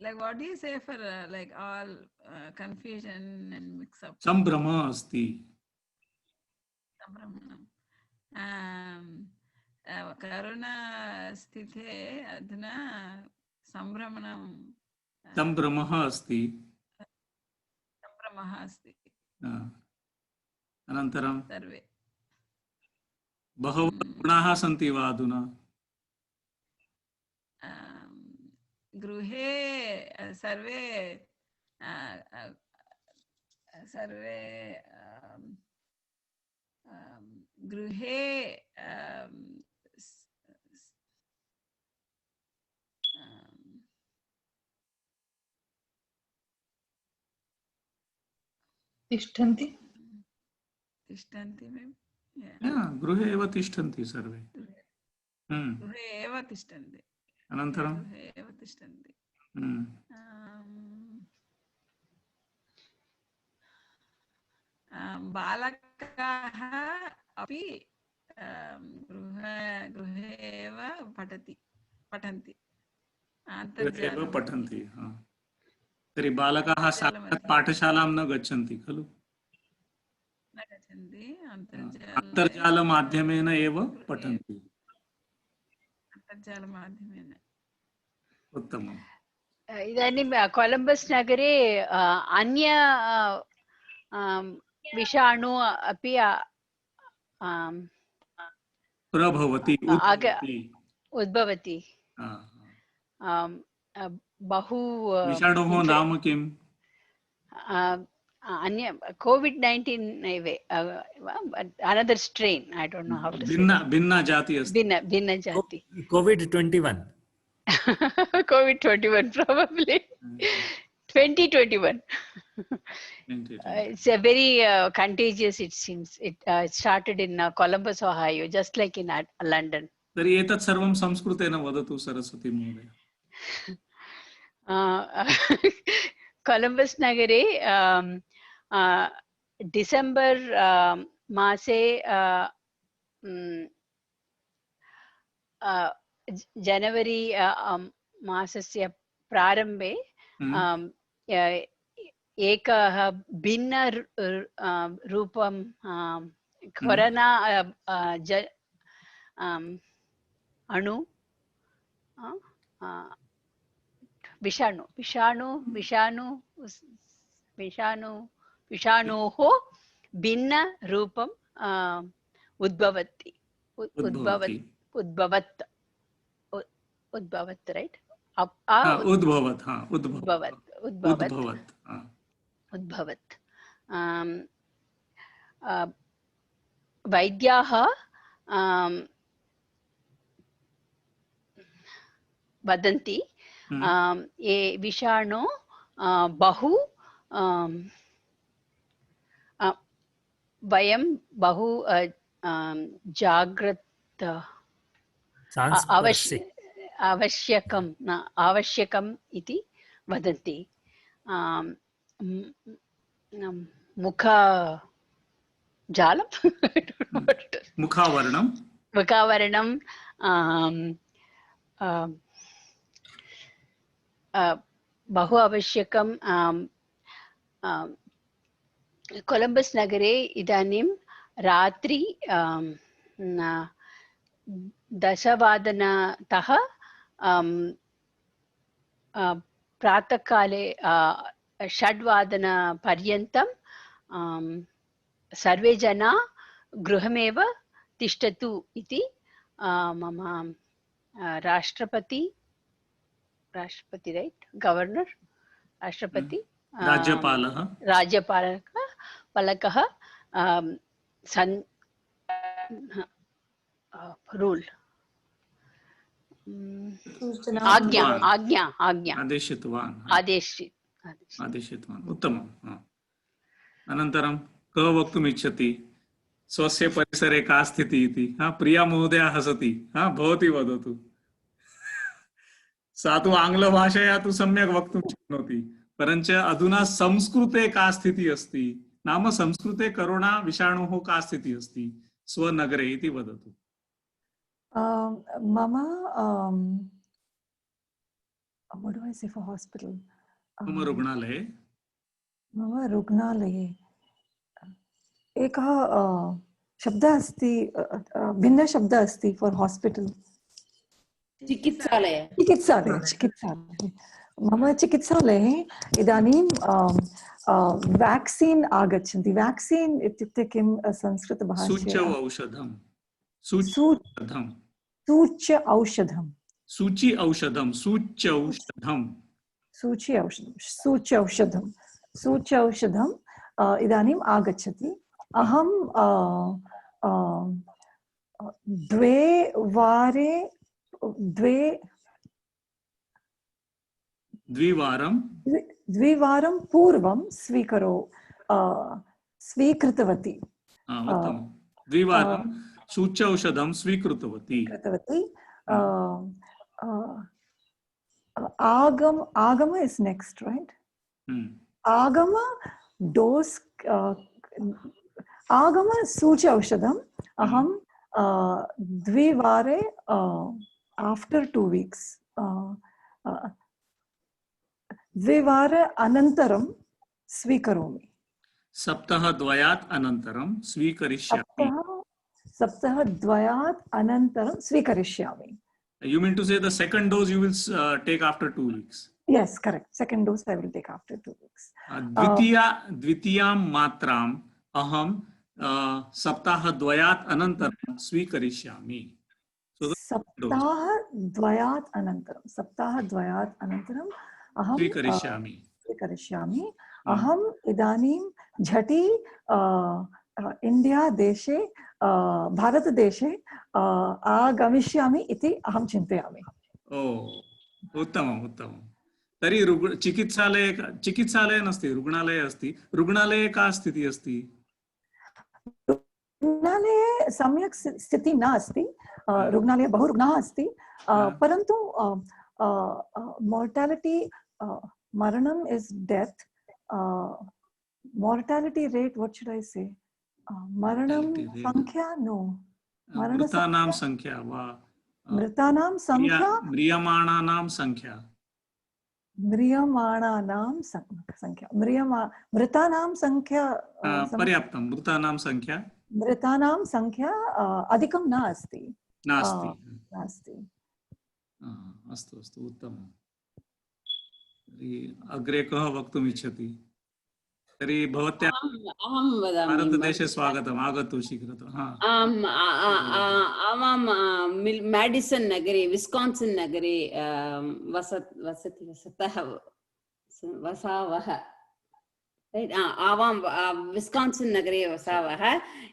Like what do you say for like all confusion and mix up? संभ्रमः अस्ति। करोना स्थिते अधुना संभ्रमः अस्ति। अनन्तरं सर्वे बहवः गुणाः सन्ति वा अधुना? गृहे सर्वे गृहे तिष्ठन्ति गृहे एव तिष्ठन्ति सर्वे। गृहे एव तिष्ठन्ति। अनन्तरं बालकाः अपि गृहे एव पठन्ति। तर्हि बालकाः साक्षात् पाठशालां न गच्छन्ति खलु? न गच्छन्ति, अन्तर्जालमाध्यमेन एव पठन्ति। अन्तर्जालमाध्यमेन उत्तमम्। इदानीं कोलम्बस् नगरे अन्य विषाणु अपि प्रभवति, उद्भवति। बहु विषाणोः नाम किम्? अन्य COVID-19 एव another strain. I don't know how to say. भिन्न जाति अस्ति। भिन्न जाति। COVID-21. COVID-21 probably. 2021. It's a very contagious, it seems. It started in Columbus, Ohio, just like in London. तर्हि एतत् सर्वं संस्कृतेन वदतु सरस्वती महोदय। कोलम्बस् नगरे डिसेम्बर् मासे जनवरी मासस्य प्रारम्भे एकः भिन्न रूपं कोरोना अणु विषाणोः भिन्न रूपं उद्भवत् राइट उद्भवत् वैद्याः वदन्ति ये विषाणु बहु वयं बहु जाग्रत् आवश्यकम् इति वदन्ति। मुखजालं मुखावरणं बहु आवश्यकं। कोलम्बस् नगरे इदानीं रात्रि 10:00 प्रातःकाले 6:00 पर्यन्तं सर्वे जना गृहमेव तिष्ठतु इति मम राष्ट्रपति राइट गवर्नर राष्ट्रपति राज्यपालकः रूल आज्ञा आदेशितवान्। उत्तमम्। अनन्तरं कः वक्तुम् इच्छति स्वस्य परिसरे का स्थितिः इति? प्रिया महोदया हसति। भवती वदतु। सा तु आङ्ग्लभाषया तु सम्यक् वक्तुं शक्नोति, परञ्च अधुना संस्कृते का स्थितिः अस्ति, नाम संस्कृते कोरोना विषाणोः का स्थितिः अस्ति स्वनगरे इति वदतु। मम what do I say for hospital? मम रुग्णालये एकः शब्दः अस्ति, भिन्न शब्दः अस्ति for hospital. चिकित्सालये मम चिकित्सालये इदानीं व्याक्सीन् आगच्छन्ति। व्याक्सीन् इत्युक्ते किं संस्कृतभाषायां? सूच्यौषधम् इदानीम् आगच्छति। अहं द्विवारं पूर्वं स्वीकृतवती। द्विवारं सूच्यौषधं स्वीकृतवती। आगम is next, right? आगम डोस् आगम सूच्यौषधम् अहं द्विवारे आफ्टर 2 weeks द्विवार अनन्तरं स्वीकरोमि। सप्ताहद्वयात् अनन्तरं स्वीकरिष्यामि। सप्ताहद्वयात् अनन्तरं स्वीकरिष्यामि। You mean to say the second dose you will take after 2 weeks? Yes, correct. Second dose I will take after 2 weeks. द्वितीयां मात्राम् अहं सप्ताहद्वयात् अनन्तरं स्वीकरिष्यामि. सप्ताहद्वयात् अनन्तरं अहं स्वीकरिष्यामि. अहम् इदानीं झटि इंडिया देशे भारतदेशे आगमिष्यामि इति अहं चिन्तयामि. ओ उत्तमम् उत्तमम्. तर्हि चिकित्सालये नास्ति, रुग्णालये अस्ति. रुग्णालये का स्थितिः अस्ति? रुग्णालये सम्यक् स्थितिः न अस्ति. रुग्णालये बहु रुग्णाः अस्ति, परन्तु मोर्टालिटी मरणम् is death. Mortality rate what should I say? मरणं संख्या नो मृतानां संख्या वा मृतानां संख्या म्रियमाणानां संख्या मृतानां संख्या पर्याप्तं. मृतानां संख्या अधिकं नास्ति. अस्तु अस्तु उत्तमम्. अग्रे कः वक्तुम् इच्छति? तर्हि भवत्याः भारतदेशे स्वागतम्. आगतु शीघ्रतः. आवां मेडिसन् नगरे विस्कान्सिन् नगरे वसावः. आवां विस्कान्सिन् नगरे वसावः.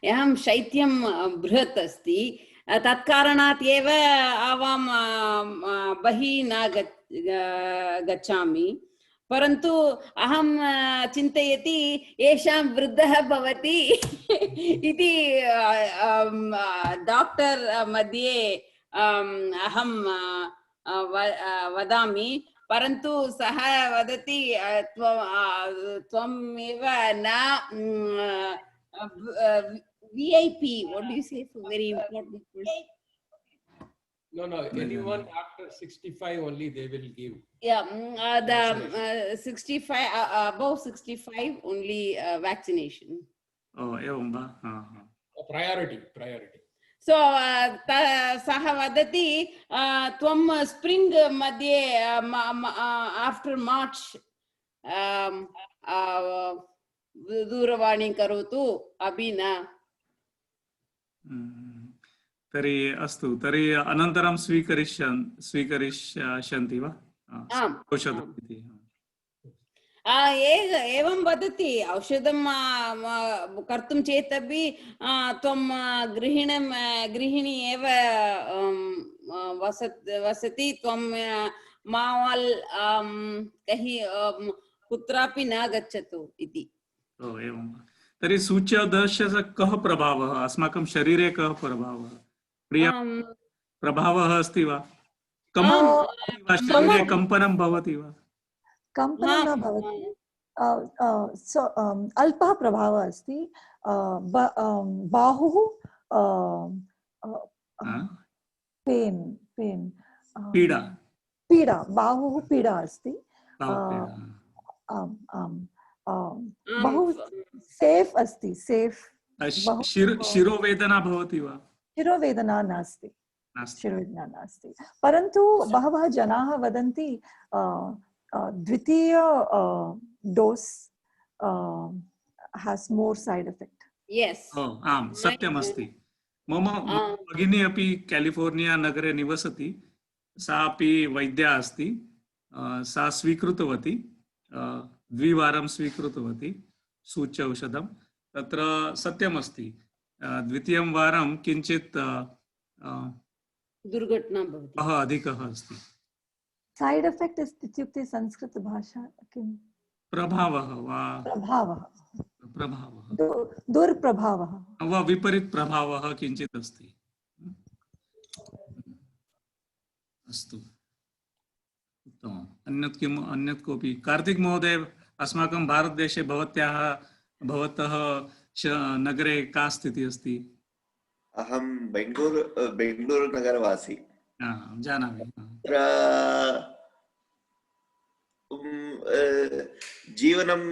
अहं शैत्यं बृहत् अस्ति, तत्कारणात् एव आवां बहिः न गच्छामि. परन्तु अहं चिन्तयति एषां वृद्धः भवति इति डॉक्टर मध्ये अहं वदामि. परन्तु सः वदति त्वमेव न VIP. What do you say for very important? No, anyone after 65 only they will give. Yeah, the 65 above 65 only vaccination. Oh, एवं वा? Priority. So सः वदति त्वं स्प्रिंग मध्ये आफ्टर मार्च दूरवाणी करोतु, अभी न. तर्हि अस्तु. तर्हि अनन्तरं स्वीकरिष्यन्ति वा औषधम् इति? एवं वदति. औषधं कर्तुं चेदपि त्वं गृहिणी एव वसति. त्वं मावाल् कहि कुत्रापि न गच्छतु इति. ओ एवं वा? तर्हि सूच्यौषधस्य कः प्रभावः अस्माकं शरीरे? कः प्रभावः? प्रभावः अस्ति वा? शरीरे कम्पनं भवति वा? कम्पनं न भवति. अल्पः प्रभावः अस्ति. बाहुः पीडा बाहुः पीडा अस्ति. बहु सेफ अस्ति. शिरोवेदना भवति वा? शिरोवेदना नास्ति. परन्तु बहवः जनाः वदन्ति द्वितीय dose has more side effect. Yes. आम् सत्यम् अस्ति. मम भगिनी अपि कैलिफोर्निया नगरे निवसति. सा अपि वैद्या अस्ति. सा स्वीकृतवती, 2 वारं स्वीकृतवती सूच्यौषधं. तत्र सत्यमस्ति, द्वितीयं वारं किञ्चित् दुर्घटना भवति, अधिकः अस्ति. साइड इफेक्ट इत्युक्ते संस्कृत भाषा किं? प्रभावः वा? दुर्प्रभावः वा विपरीत प्रभावः किञ्चित् अस्ति. अस्तु उत्तमम्. अन्यत् किम्? अन्यत् कोऽपि? कार्तिक महोदय, अस्माकं भारतदेशे भवतः नगरे का स्थितिः अस्ति? अहं बेंगलूरु नगरवासी. जानामि. जीवनं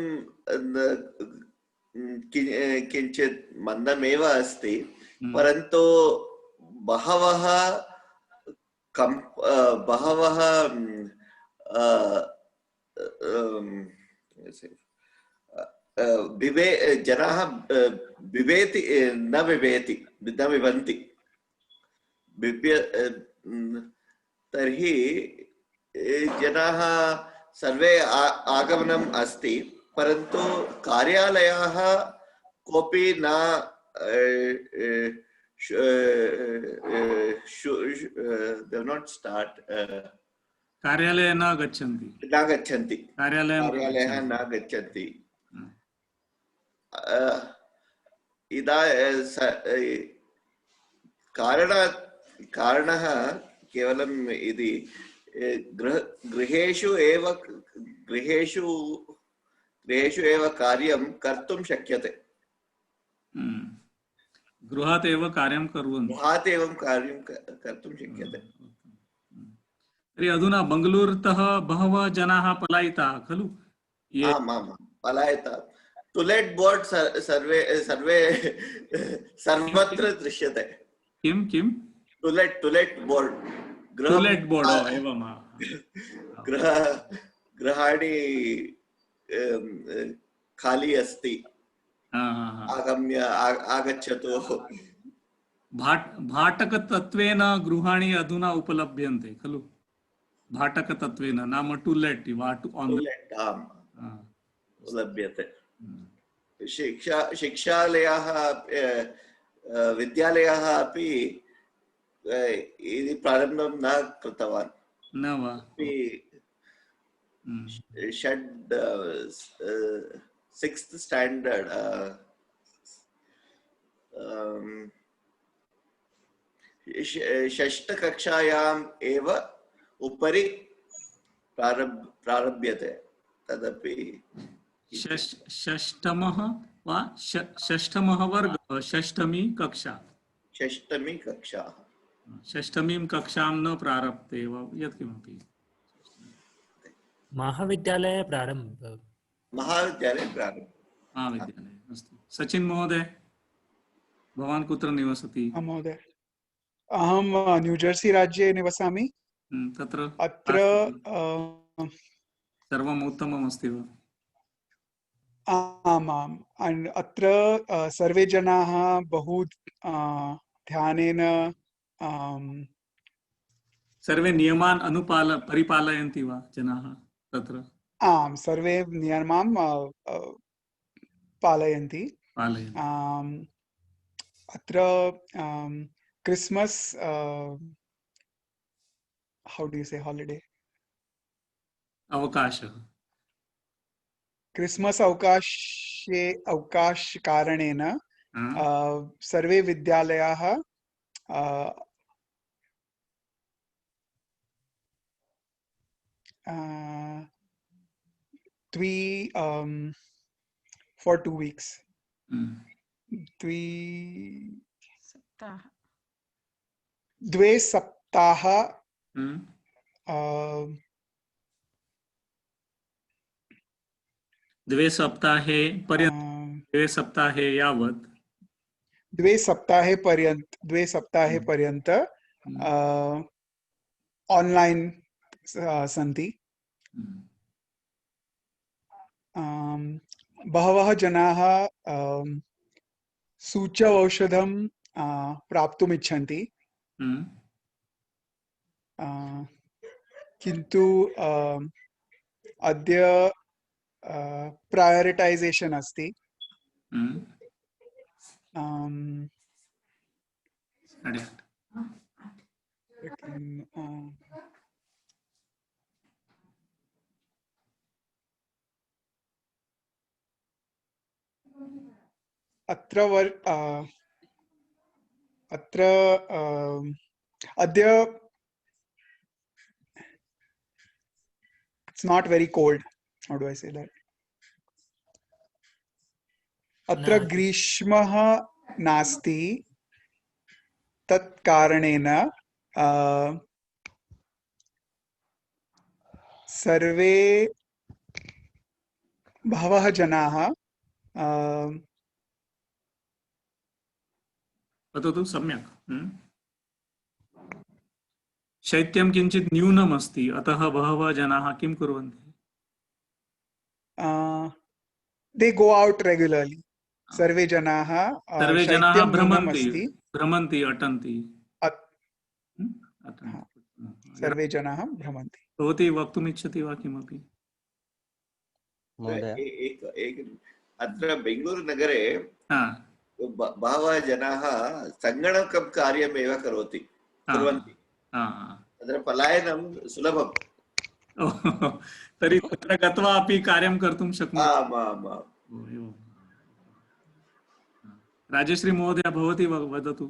किञ्चित् मन्दमेव अस्ति, परन्तु बहवः बहवः जनाः बिभेति न बिभन्ति तर्हि जनाः सर्वे आगमनम् अस्ति, परन्तु कार्यालयाः कोऽपि न not start कार्यालये न गच्छन्ति कार्यालयः न गच्छन्ति। कारणः केवलम् इति गृहेषु एव कार्यं कर्तुं शक्यते। गृहात् एव कार्यं कर्तुं शक्यते। तर्हि अधुना बङ्गलूरुतः बहवः जनाः पलायिताः खलु? पलायिताः। टुलेट् बोर्ड् सर्वत्र दृश्यते। किं? टुलेट् बोर्ड्। टुलेट् बोर्ड् एवं। गृहाणि खाली अस्ति, आगम्य आगच्छतु। भाटकतत्त्वेन गृहाणि अधुना उपलभ्यन्ते खलु? भाटकतत्त्वेन नाम टुलेट् लभ्यते। शिक्षालयाः विद्यालयाः अपि प्रारम्भं न कृतवान् न वा? सिक्स्थ स्टैंडर्ड षष्ठकक्षायाम् एव उपरि प्रारभ्यते। तदपि षष्ठमः वा षष्ठमः वर्गः षष्ठमी कक्षा। षष्ठमीं कक्षां न प्रारभते वा यत्किमपि? महाविद्यालये प्रारम्भ। महाविद्यालये अस्तु। सचिन् महोदय, भवान् कुत्र निवसति? महोदय, अहं न्यूजर्सी राज्ये निवसामि। तत्र अत्र सर्वम् उत्तमम् अस्ति वा? आमाम्। अत्र सर्वे जनाः बहु ध्यानेन सर्वे नियमान् परिपालयन्ति वा जनाः तत्र? आम्, सर्वे नियमान् पालयन्ति। अत्र Christmas how do you say holiday? अवकाशः। क्रिस्मस् अवकाश कारणेन सर्वे विद्यालयाः for 2 weeks. 2 सप्ताह द्वे सप्ताहे यावत् 2 सप्ताहे पर्यन्त ऑनलाइन सन्ति। बहवः जनाः सूच्यौषधं प्राप्तुम् इच्छन्ति, किन्तु अद्य प्रायोरिटैजेशन् अस्ति। अत्र अद्य it's not very cold. How do I say that? अत्र ग्रीष्मः नास्ति, तत् कारणेन सर्वे बहवः जनाः वदतु सम्यक्। शैत्यं किञ्चित् न्यूनम् अस्ति, अतः बहवः जनाः किं कुर्वन्ति? They go out regularly. सर्वे जनाः सर्वे जनाः शैत्यं न्यूनम् भ्रमन्ति, अस्ति। भ्रमन्ति, अटन्ति। सर्वे जनाः भ्रमन्ति। भवती वक्तुम् इच्छति वा किमपि? अत्र बेङ्गलूरुनगरे बहवः जनाः सङ्गणकं कार्यमेव कुर्वन्ति। तत्र पलायनं सुलभम्। तर्हि तत्र गत्वा अपि कार्यं कर्तुं शक्नोति। राजश्री महोदय, भवती वदतु,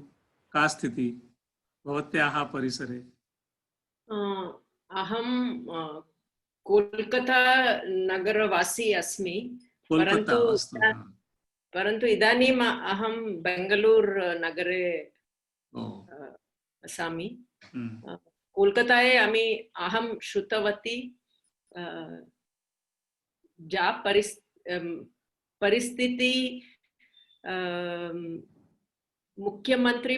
का स्थितिः भवत्याः परिसरे? अहं कोलकाता नगरवासी अस्मि, परन्तु इदानीम् अहं बेङ्गलूर नगरे वसामि। कोलकाताये अहं श्रुतवती या परिस्थिति मुख्यमंत्री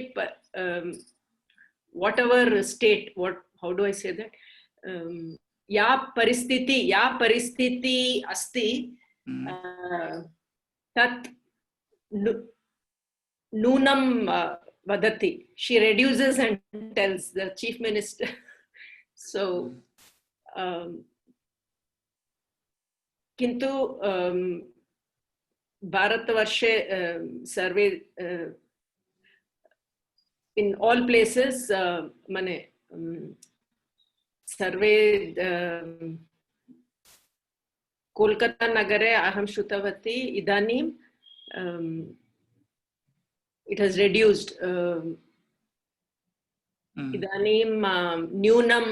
whatever state, how do I say that, या परिस्थिति अस्ति तत् नूनं वदति. She reduces and tells the chief minister. So किन्तु भारतवर्षे सर्वे in all places मने सर्वे कोलकाता नगरे अहं श्रुतवती इदानीं it has reduced. इदानीं न्यूनं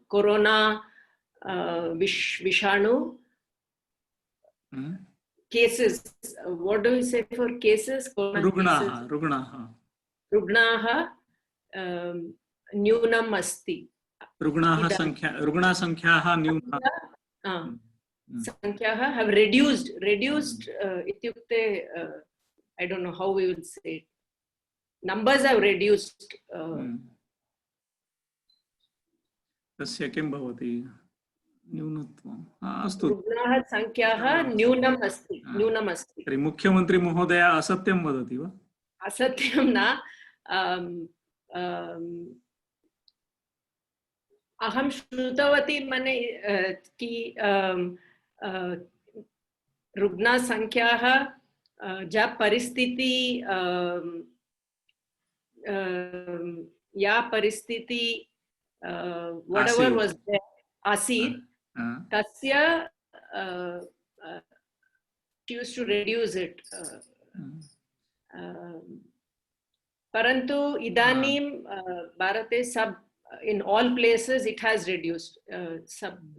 कोरोना विषाणु cases. What do we say for cases? रुग्णाः न्यूनम् अस्ति. रुग्णसंख्याः न्यूनाः संख्याः have reduced इत्युक्ते I don't know how we will say it. Numbers have reduced. तस्य किं भवति? न्यूनत्वम् अस्तु. रुग्णाः संख्याः न्यूनम् अस्ति. तर्हि मुख्यमन्त्री महोदय असत्यं वदति वा? असत्यं न. अहं श्रुतवती मने कि रुग्णसंख्याः या परिस्थिति whatever was there आसीत् तस्य used to reduce it. परन्तु इदानीं भारते in all places it has reduced.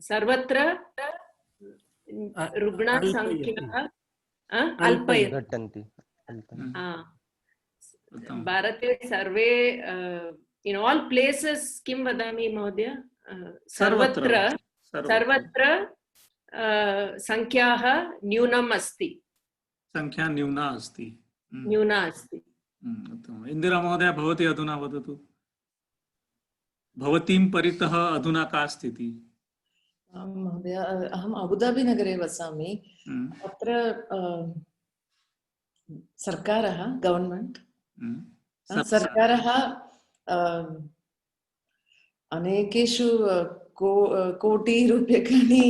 सर्वत्र रुग्णसंख्याः अल्पयन्ति. भारते सर्वे in all places किं वदामि महोदय? सर्वत्र संख्याः न्यूनम् अस्ति. संख्या न्यूना अस्ति. इन्दिरा महोदय, भवती अधुना वदतु, भवतीं परितः अधुना का स्थितिः? महोदय, अहम् अबुधाबी नगरे वसामि. अत्र सर्कारः गवर्नमेंट सर्कारः अनेकेषु कोटि रूप्यकाणि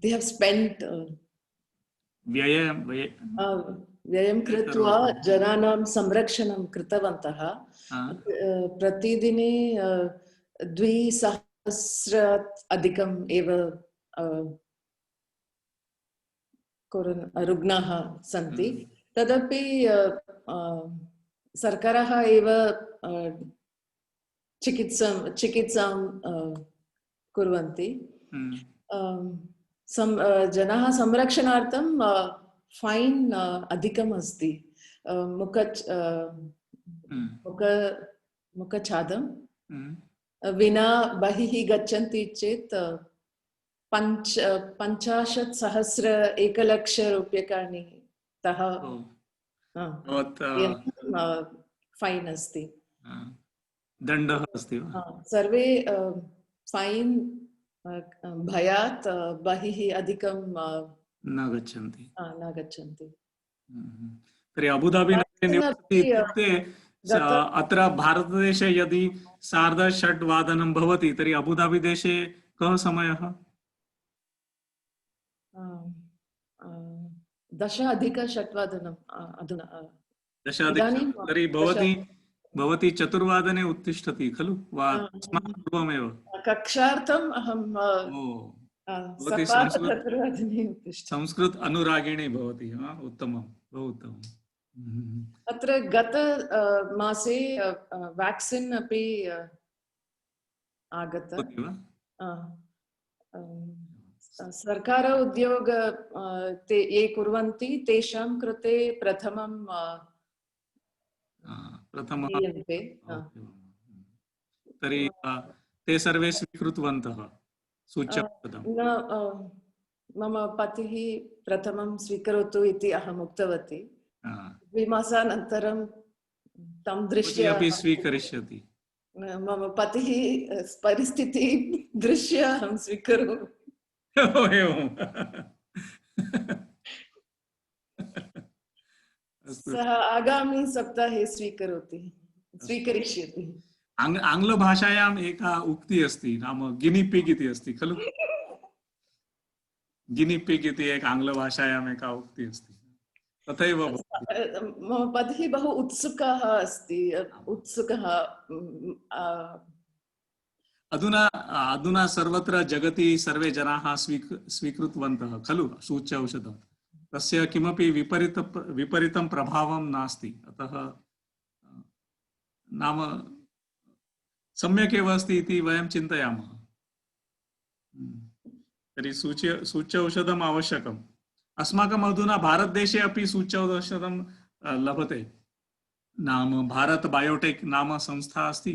they have spent व्ययं कृत्वा जनानां संरक्षणं कृतवन्तः. प्रतिदिने 2,000 अधिकम् एव रुग्णाः सन्ति. तदपि सर्कारः एव चिकित्सां कुर्वन्ति. जनाः संरक्षणार्थं फाइन् अधिकम् अस्ति. मुखछादं विना बहिः गच्छन्ति चेत् 50,000 1,00,000 रूप्यकाणि तः फाइन् अस्ति. दण्डः अस्ति वा? सर्वे फैन् भयात् बहिः अधिकं न गच्छन्ति। न गच्छन्ति। तर्हि अबुधाबी नगरे निवसति इत्युक्ते अत्र भारतदेशे यदि 6:30 भवति तर्हि अबुधाबी देशे कः समयः? 10:06 अधुना। 10:06 तर्हि भवती 4 उत्तिष्ठति खलु वा अस्मात् पूर्वमेव? कक्षार्थम् अहं संस्कृत अनुरागिणी भवति। उत्तमं, बहु उत्तमम्। अत्र गत मासे व्याक्सीन् अपि आगत। सर्कार उद्योग ये कुर्वन्ति तेषां कृते प्रथमं दीयन्ते। तर्हि ते सर्वे स्वीकृतवन्तः सूच्यौषधं? मम पतिः प्रथमं स्वीकरोतु इति अहम् उक्तवती। 2 मासानन्तरं तं दृष्ट्वा अपि स्वीकरिष्यति। मम पतिः परिस्थिति दृश्य अहं स्वीकरोमि। सः आगामि सप्ताहे स्वीकरिष्यति। आङ्ग्लभाषायाम् एका उक्ति अस्ति, नाम गिनी पिग इति अस्ति खलु? गिनी पिग इति एक आङ्ग्लभाषायाम् एका उक्ति अस्ति, तथैव मम पतिः बहु उत्सुकः अस्ति। अधुना सर्वत्र जगति सर्वे जनाः स्वीकृतवन्तः खलु सूच्यौषधं। तस्य किमपि विपरीतं प्रभावं नास्ति। अतः नाम सम्यक् एव अस्ति इति वयं चिन्तयामः। तर्हि सूच्यौषधम् आवश्यकम्। अस्माकम् अधुना भारतदेशे अपि सूच्यौषधं लभते। नाम भारत बायोटेक् नाम संस्था अस्ति।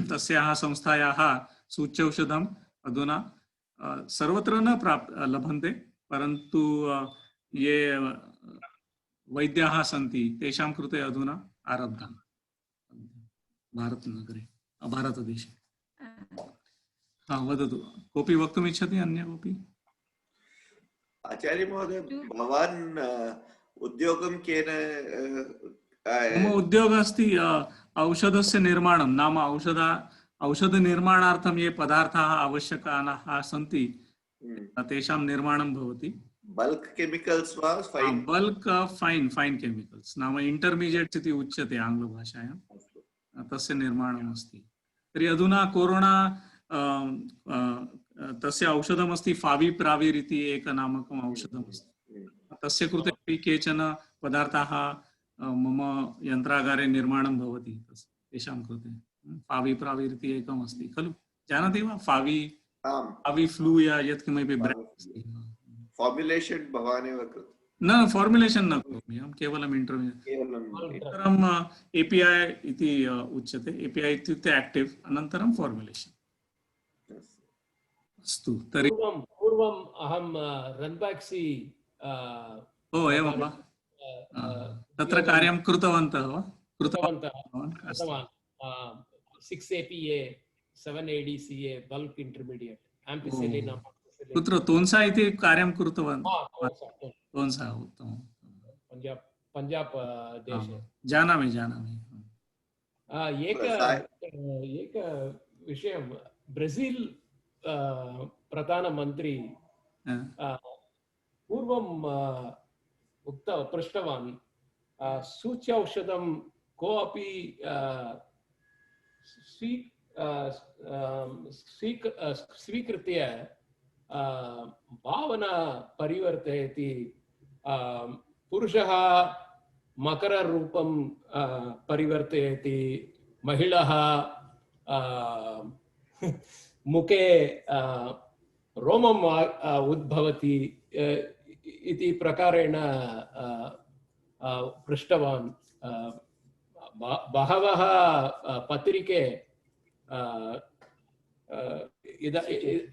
तस्याः संस्थायाः सूच्यौषधम् अधुना सर्वत्र न लभन्ते, परन्तु ये वैद्याः सन्ति तेषां कृते अधुना आरब्धं भारतनगरे, भारतदेशे। वदतु, कोऽपि वक्तुम् इच्छति? अन्य कोऽपि? आचार्य महोदय, भवान् उद्योगं केन? मम उद्योगः अस्ति औषधस्य निर्माणं। नाम औषधनिर्माणार्थं ये पदार्थाः आवश्यकाः सन्ति तेषां निर्माणं भवति। बल्क् केमिकल्स् वा फैन्? बल्क् फैन् केमिकल्स्, नाम इंटर्मीडियट्स् इति उच्यते आङ्ग्लभाषायां, तस्य निर्माणम् अस्ति। तर्हि अधुना कोरोना तस्य औषधमस्ति फाविप्राविर् इति एकनामकम् औषधमस्ति। तस्य कृते अपि केचन पदार्थाः मम यन्त्रागारे निर्माणं भवति तेषां कृते। फाविप्राविर् इति एकम् अस्ति खलु, जानाति वा? फावि फ्लू या यत्किमपि ब्राण्ड् अस्ति। फार्मुलेशन् भवानेव कृतं? न, फार्मुलेशन् न करोमि अहं, केवलम् इतरम् API इति उच्यते। API इत्युक्ते एक्टिव्, अनन्तरं फार्मुलेशन्। अस्तु, तर्हि पूर्वम् अहं रन्बाक्सी। ओ एवं वा? तत्र कार्यं कृतवन्तः वा? कृतवान् 6 APA 7 ADCA bulk intermediate ampicillin. कुत्र? तोन्सा इति कार्यं कृतवान्? तोन्सा, उत्तमं। पंजाब देशे। जानामि। एक विषयं, ब्राजील् प्रधानमन्त्री पूर्वं पृष्टवान् सूच्यौषधं कोऽपि स्वीकृत्य भावना परिवर्तयति। पुरुषः मकररूपं परिवर्तयति, महिलाः मुखे रोमम् उद्भवति इति प्रकारेण पृष्टवान्। बहवः पत्रिके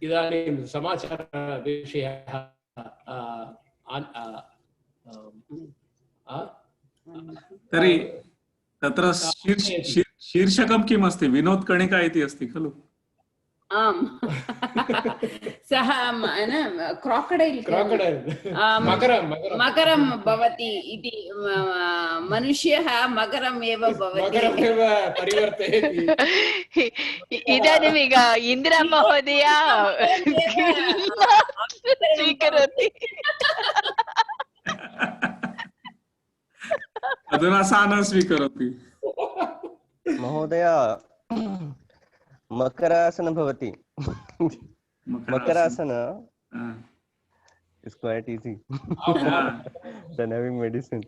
इदानीं समाचारविषयः तर्हि तत्र शीर्षकं किम् अस्ति? विनोद कणिका इति अस्ति खलु? आम् सः क्रोकोडैल् मकरं भवति इति मनुष्यः मकरम् एव भवति परिवर्तयति। इदानीम् इन्दिरा महोदया स्वीकरोति। अधुना सा न स्वीकरोति। महोदय मकरासन भवति। Makarasana is quite easy than having medicine.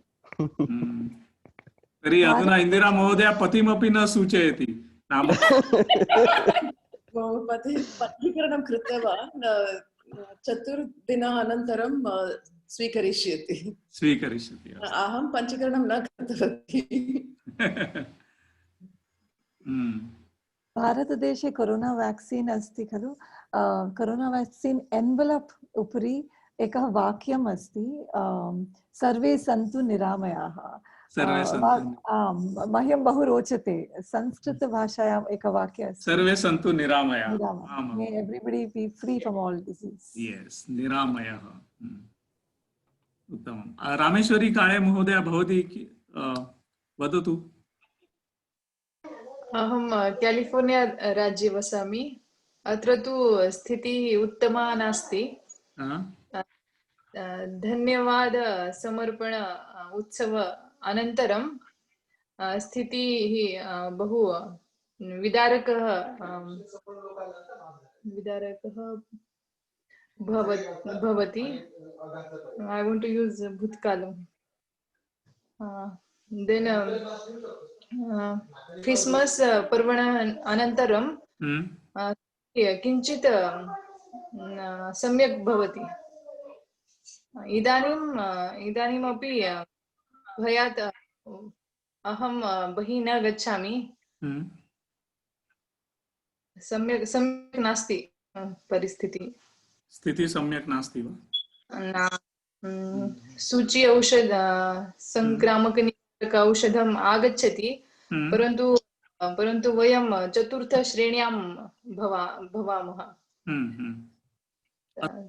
तर्हि अधुना इन्दिरा महोदया पतिमपि न सूचयति नाम। पञ्जीकरणं कृतवान् 4 दिनानन्तरं स्वीकरिष्यति। अहं पञ्जीकरणं न कृतवती। भारतदेशे कोरोना व्याक्सीन् अस्ति खलु। कोरोना व्याक्सीन् एन्वलप् उपरि एकः वाक्यम् अस्ति, सर्वे सन्तु निरामयाः। मह्यं बहु रोचते। संस्कृतभाषायाम् एकं वाक्यम् अस्ति, सर्वे सन्तु निरामयाः। May everybody be free from all disease. Yes, निरामयाः। उत्तमम्। रामेश्वरी काळे महोदया भवती वदतु। अहं कैलिफोर्निया राज्ये वसामि। अत्र तु स्थितिः उत्तमा नास्ति। धन्यवाद समर्पण उत्सव अनन्तरं स्थितिः बहु विदारकः भवति। I want to use भूतकालं। Then क्रिस्मस् पर्वण अनन्तरं किञ्चित् सम्यक् भवति। इदानीमपि भयात् अहं बहिः न गच्छामि। सम्यक् नास्ति परिस्थितिः। स्थितिः सम्यक् नास्ति वा? सूची औषध संक्रामकनिवारक औषधम् आगच्छति, परन्तु वयं 4th श्रेण्यां भवामः।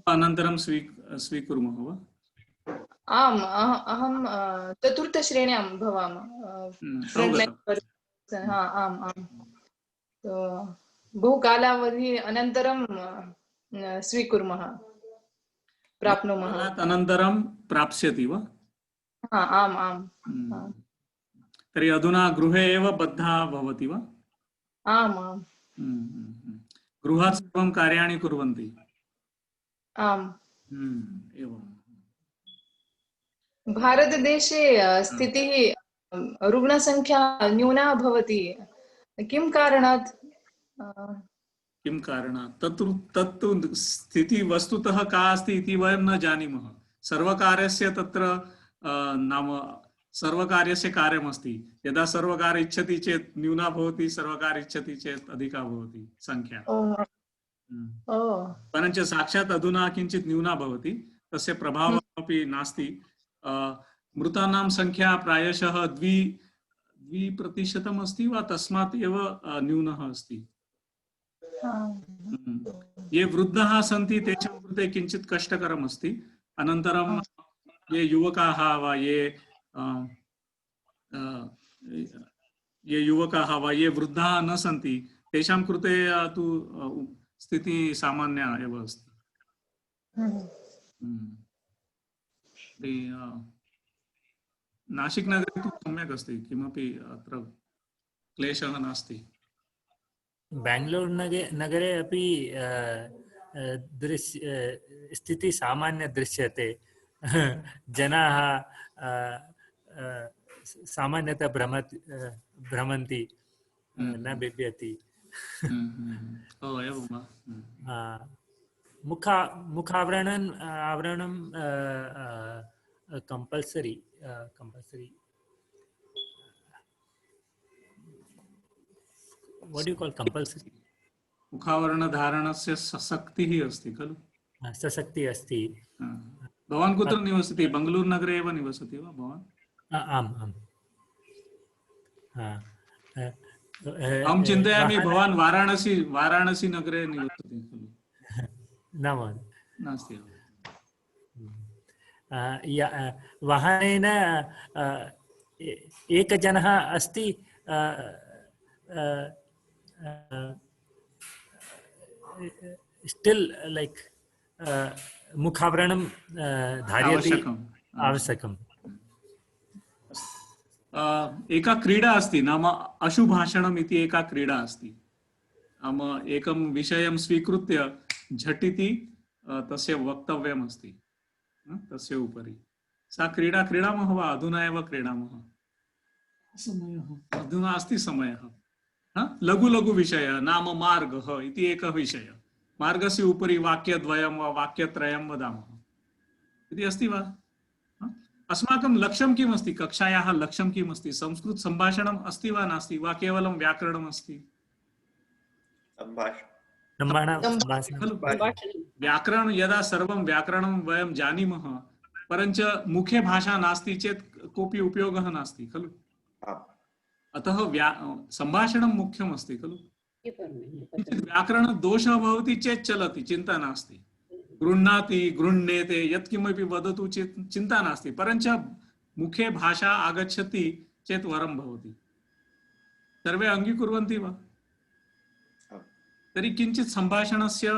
अनन्तरं स्वीकुर्मः वा? आम्, अहं 4th श्रेण्यां भवामः। आम् आम्। बहु कालावधि अनन्तरं स्वीकुर्मः, प्राप्नुमः। अनन्तरं प्राप्स्यति वा? आम् आम्। तर्हि अधुना गृहे एव बद्धा भवति वा? आम् आम्। गृहात् सर्वं कार्याणि कुर्वन्ति? आम्। एवं। भारतदेशे स्थितिः रुग्णसंख्या न्यूना भवति। किं कारणात्? किं कारणात्? तत्तु स्थितिः वस्तुतः का अस्ति इति वयं न जानीमः। सर्वकारस्य तत्र नाम सर्वकारस्य कार्यमस्ति। यदा सर्वकार इच्छति चेत् न्यूना भवति, सर्वकार इच्छति चेत् अधिका भवति संख्या। परञ्च साक्षात् अधुना किञ्चित् न्यूना भवति, तस्य प्रभावः अपि नास्ति। मृतानां संख्या प्रायशः 2% अस्ति वा तस्मात् एव न्यूनः अस्ति। ये वृद्धाः सन्ति तेषां कृते किञ्चित् कष्टकरम् अस्ति। अनन्तरं ये युवकाः वा ये युवकाः वा ये वृद्धाः न सन्ति तेषां कृते तु स्थितिः सामान्या एव अस्ति। नाशिक नगरे तु सम्यक् अस्ति, किमपि अत्र क्लेशः नास्ति। बेंगलूरु नगरे अपि स्थितिः सामान्य दृश्यते। जनाः सामान्यतः भ्रमन्ति, न बिभ्यति। मुखावरणं compulsory. What do you call compulsory? मुखावरण धारणस्य सशक्तिः अस्ति खलु? सशक्तिः अस्ति। भवान् कुत्र निवसति? बेंगलूरु नगरे एव निवसति वा भवान्? आम् आम्। अहं चिन्तयामि भवान् वाराणसी नगरे निवसति खलु? न महोदय, नास्ति। वाहनेन एकजनः अस्ति, स्टिल लाइक मुखावरणं धार्यते, आवश्यकम्। एका क्रीडा अस्ति, नाम अशुभाषणम् इति एका क्रीडा अस्ति। नाम एकं विषयं स्वीकृत्य झटिति तस्य वक्तव्यम् अस्ति तस्य उपरि। सा क्रीडा क्रीडामः वा? अधुना एव क्रीडामः। समयः अधुना अस्ति समयः। लघु लघु विषयः, नाम मार्गः इति एकः विषयः। मार्गस्य उपरि वाक्यद्वयं वा वाक्यत्रयं वदामः इति अस्ति वा? अस्माकं लक्ष्यं किम् अस्ति? कक्षायाः लक्ष्यं किम् अस्ति? संस्कृत सम्भाषणम् अस्ति वा नास्ति वा केवलं व्याकरणम् अस्ति? व्याकरण यदा सर्वं व्याकरणं वयं जानीमः, परञ्च मुखे भाषा नास्ति चेत् कोऽपि उपयोगः नास्ति खलु? अतः सम्भाषणं मुख्यम् अस्ति खलु? व्याकरणदोषः भवति चेत् चलति, चिन्ता नास्ति। गृह्णाति गृह्णेते यत्किमपि वदतु चेत् चिन्ता नास्ति, परञ्च मुखे भाषा आगच्छति चेत् वरं भवति। सर्वे अङ्गीकुर्वन्ति वा? तर्हि किञ्चित् सम्भाषणस्य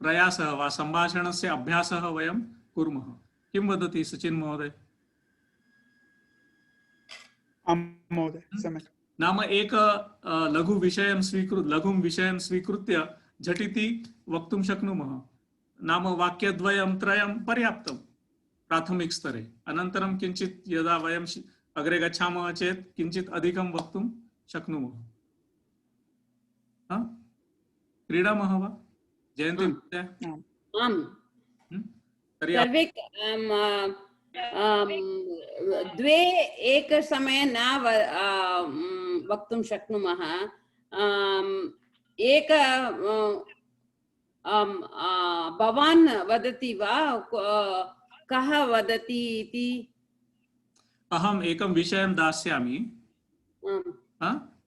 प्रयासः वा सम्भाषणस्य अभ्यासः वयं कुर्मः। किं वदति सचिन् महोदय? महोदय सम्यक्। नाम एक लघु विषयं स्वीकृत्य झटिति वक्तुं शक्नुमः। नाम वाक्यद्वयं त्रयं पर्याप्तं प्राथमिक स्तरे। अनन्तरं किञ्चित् यदा वयं अग्रे गच्छामः चेत् किञ्चित् अधिकं वक्तुं शक्नुमः। क्रीडामः वा जयन्ती महोदय? आम्। सर्वे द्वे एकसमये न वक्तुं शक्नुमः। एक भवान् वदति वा? कः वदति इति? अहम् एकं विषयं दास्यामि,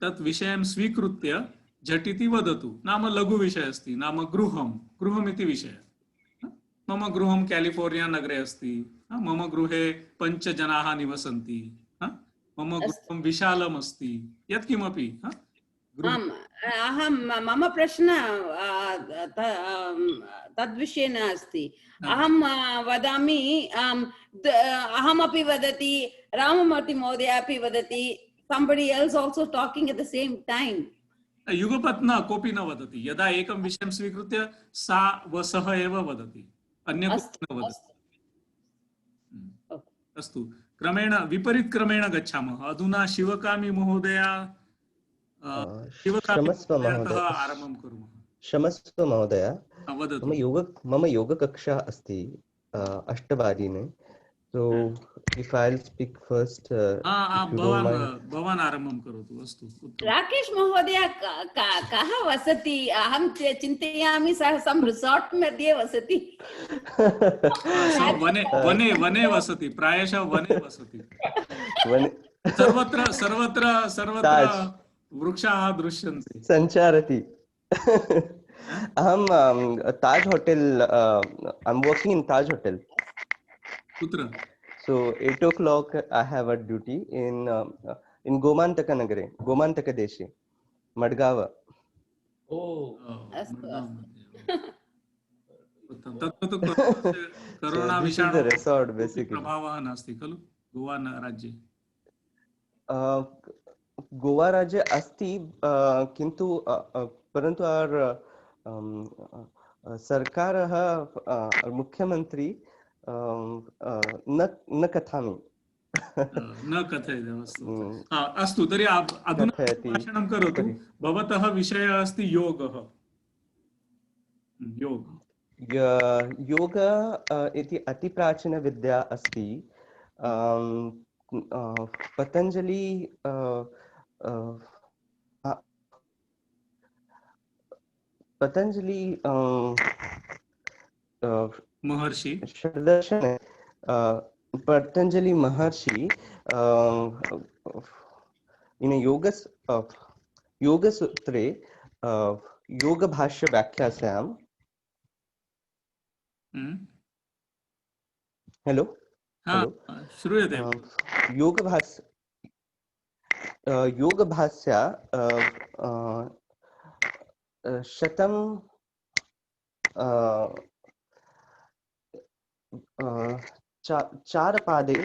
तत् विषयं स्वीकृत्य झटिति वदतु। नाम लघु विषयः अस्ति, नाम गृहम् इति विषयः। मम गृहं कैलिफोर्निया नगरे अस्ति। मम गृहे 5 जनाः निवसन्ति। मम गृहं विशालम् अस्ति। यत्किमपि मम प्रश्न तद्विषये नास्ति। अहं वदामि, अहमपि वदति, राममूर्ति महोदय अपि वदति, somebody else also talking at the same time. युगपत् न कोऽपि न वदति। यदा एकं विषयं स्वीकृत्य सा व सः एव वदति, अन्य कोऽपि न वदति। अस्तु, क्रमेण विपरीत क्रमेण गच्छामः। अधुना शिवकामी महोदया आरम्भं कुर्मः। क्षमस्व महोदय, मम योगकक्षा अस्ति 8:00 So if I'll speak first, भवान् आरम्भं करोतु। अस्तु। राकेश महोदय, कः वसति? अहं चिन्तयामि सः सम् रिसार्ट् मध्ये वसति। वने वसति, प्रायशः वने वसति। सर्वत्र वृक्षाः दृश्यन्ते। सञ्चारति। अहं ताज hotel, I'm working in Taj Hotel. Kutra? So 8 o'clock I have a duty in Gomantaka Nagare, Gomantaka Deshe, Madgawa. Oh. Corona विषाणु resort basically. प्रभावः नास्ति खलु गोवा राज्ये? गोवा राज्ये अस्ति, किन्तु परन्तु सर्कारः मुख्यमन्त्री न कथामि। न कथयति। अस्तु, तर्हि अधुना भाषणं करोतु। भवतः विषयः अस्ति योगः। योग इति अतिप्राचीनविद्या अस्ति। पतञ्जलि महर्षि पतंजलि महर्षि in a yoga sutre yoga bhashya vyakhyasyam hello श्रूयते yoga bhasya shatam चार पादे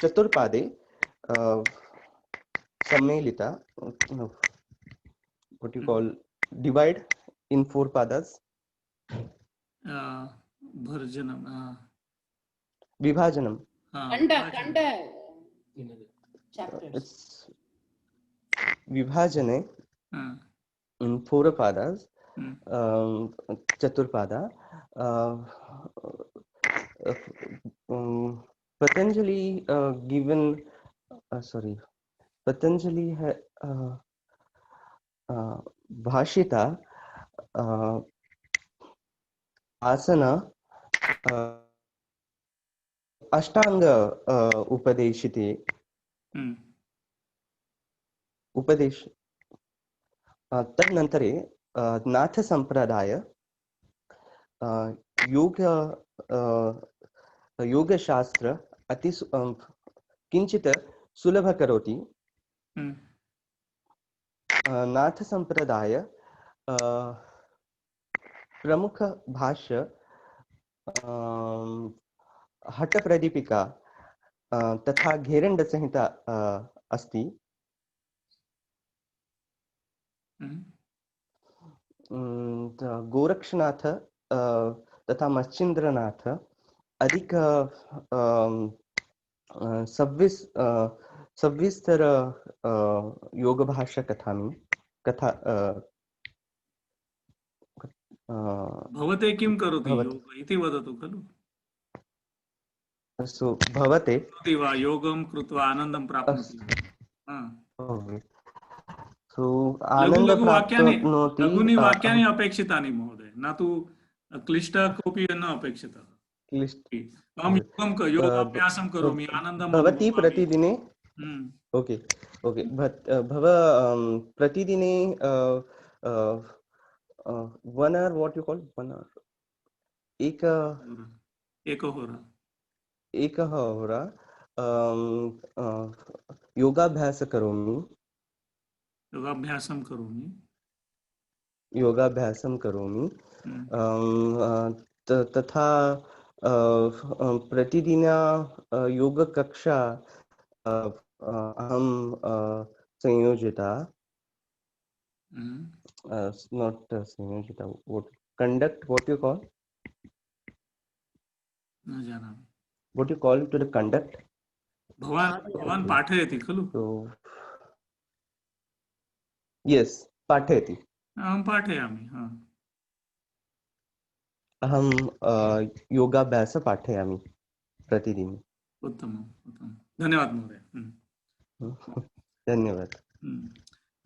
चतुर्पादे सम्मिलिता what you call divide in 4 padas भर्जनम vibhajanam Kanda it's vibhajane in 4 padas chaturpada Patanjali given Patanjali bhashita asana ashtanga upadeshite upadesh तदनन्तरे नाथ संप्रदाय योगशास्त्र अति किंचित सुलभ करोति नाथ संप्रदाय प्रमुख भाष्य हठ प्रदीपिका तथा घेरण्ड संहिता अस्ति गोरक्षनाथ तथा मच्छिंद्रनाथ अधिक सविस्तर योग भाष्य कथा भवते किं करोति योग इति वदतु खलु सो भवते वा योगं कृत्वा आनन्दं प्राप्नोति सो आनन्द प्राप्नोति लघूनि वाक्यानि अपेक्षितानि महोदय न तु क्लिष्टः कोऽपि न अपेक्षितः अहं योगाभ्यासं करोमि आनन्दं भवति प्रतिदिने ओके भव प्रतिदिने 1 hour what you call 1 hour एक होरा योगाभ्यासं करोमि तथा प्रतिदिन योगकक्षा अहं संयोजिता not संयोजिता conduct what you call न जानामि what you call to the conduct भवान् पाठयति खलु yes पाठयति अहं पाठयामि अहं योगाभ्यासं पाठयामि प्रतिदिनं उत्तमम् धन्यवादः महोदय धन्यवादः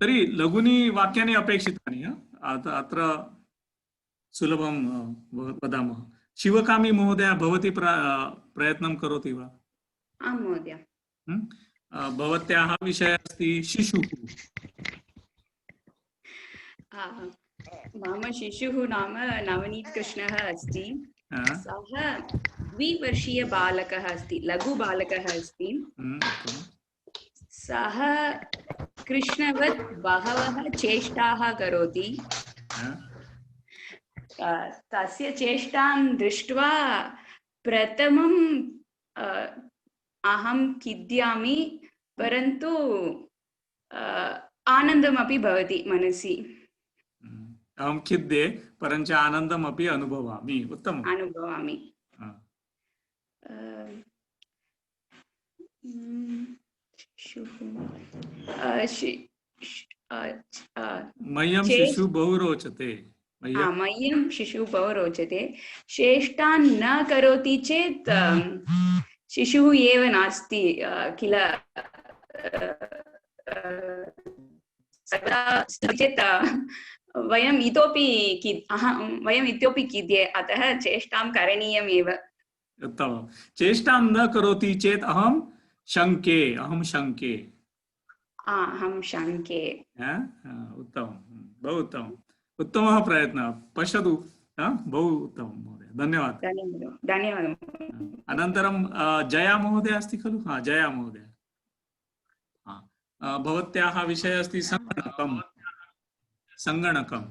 तर्हि लघूनि वाक्यानि अपेक्षितानि अत्र सुलभं वदामः शिवकामी महोदय भवती प्रयत्नं करोति वा आं महोदय भवत्याः विषयः अस्ति शिशुः मम शिशुः नाम नवनीत कृष्णः अस्ति सः 2-वर्षीय बालकः अस्ति लघुबालकः अस्ति सः कृष्णवत् बहवः चेष्टाः करोति तस्य चेष्टां दृष्ट्वा प्रथमं अहं खिद्यामि परन्तु आनन्दमपि भवति मनसि अहं खिद्ये परञ्च आनन्दमपि अनुभवामि उत्तमम् अनुभवामि मह्यं शिशुः बहु रोचते मह्यं शिशुः बहु रोचते चेष्टां न करोति चेत् शिशुः एव नास्ति किल चेत् वयम् इतोपि खिद्ये अतः चेष्टां करणीयमेव उत्तमं चेष्टां न करोति चेत् अहं शङ्के अहं शङ्के। उत्तमं, बहु उत्तमम्, उत्तमः प्रयत्नः, पश्यतु, बहु उत्तमं महोदय, धन्यवादः। धन्यवादः। अनन्तरं जया महोदय अस्ति खलु? जया महोदय, भवत्याः विषयः अस्ति सङ्गणकम्। सङ्गणकम्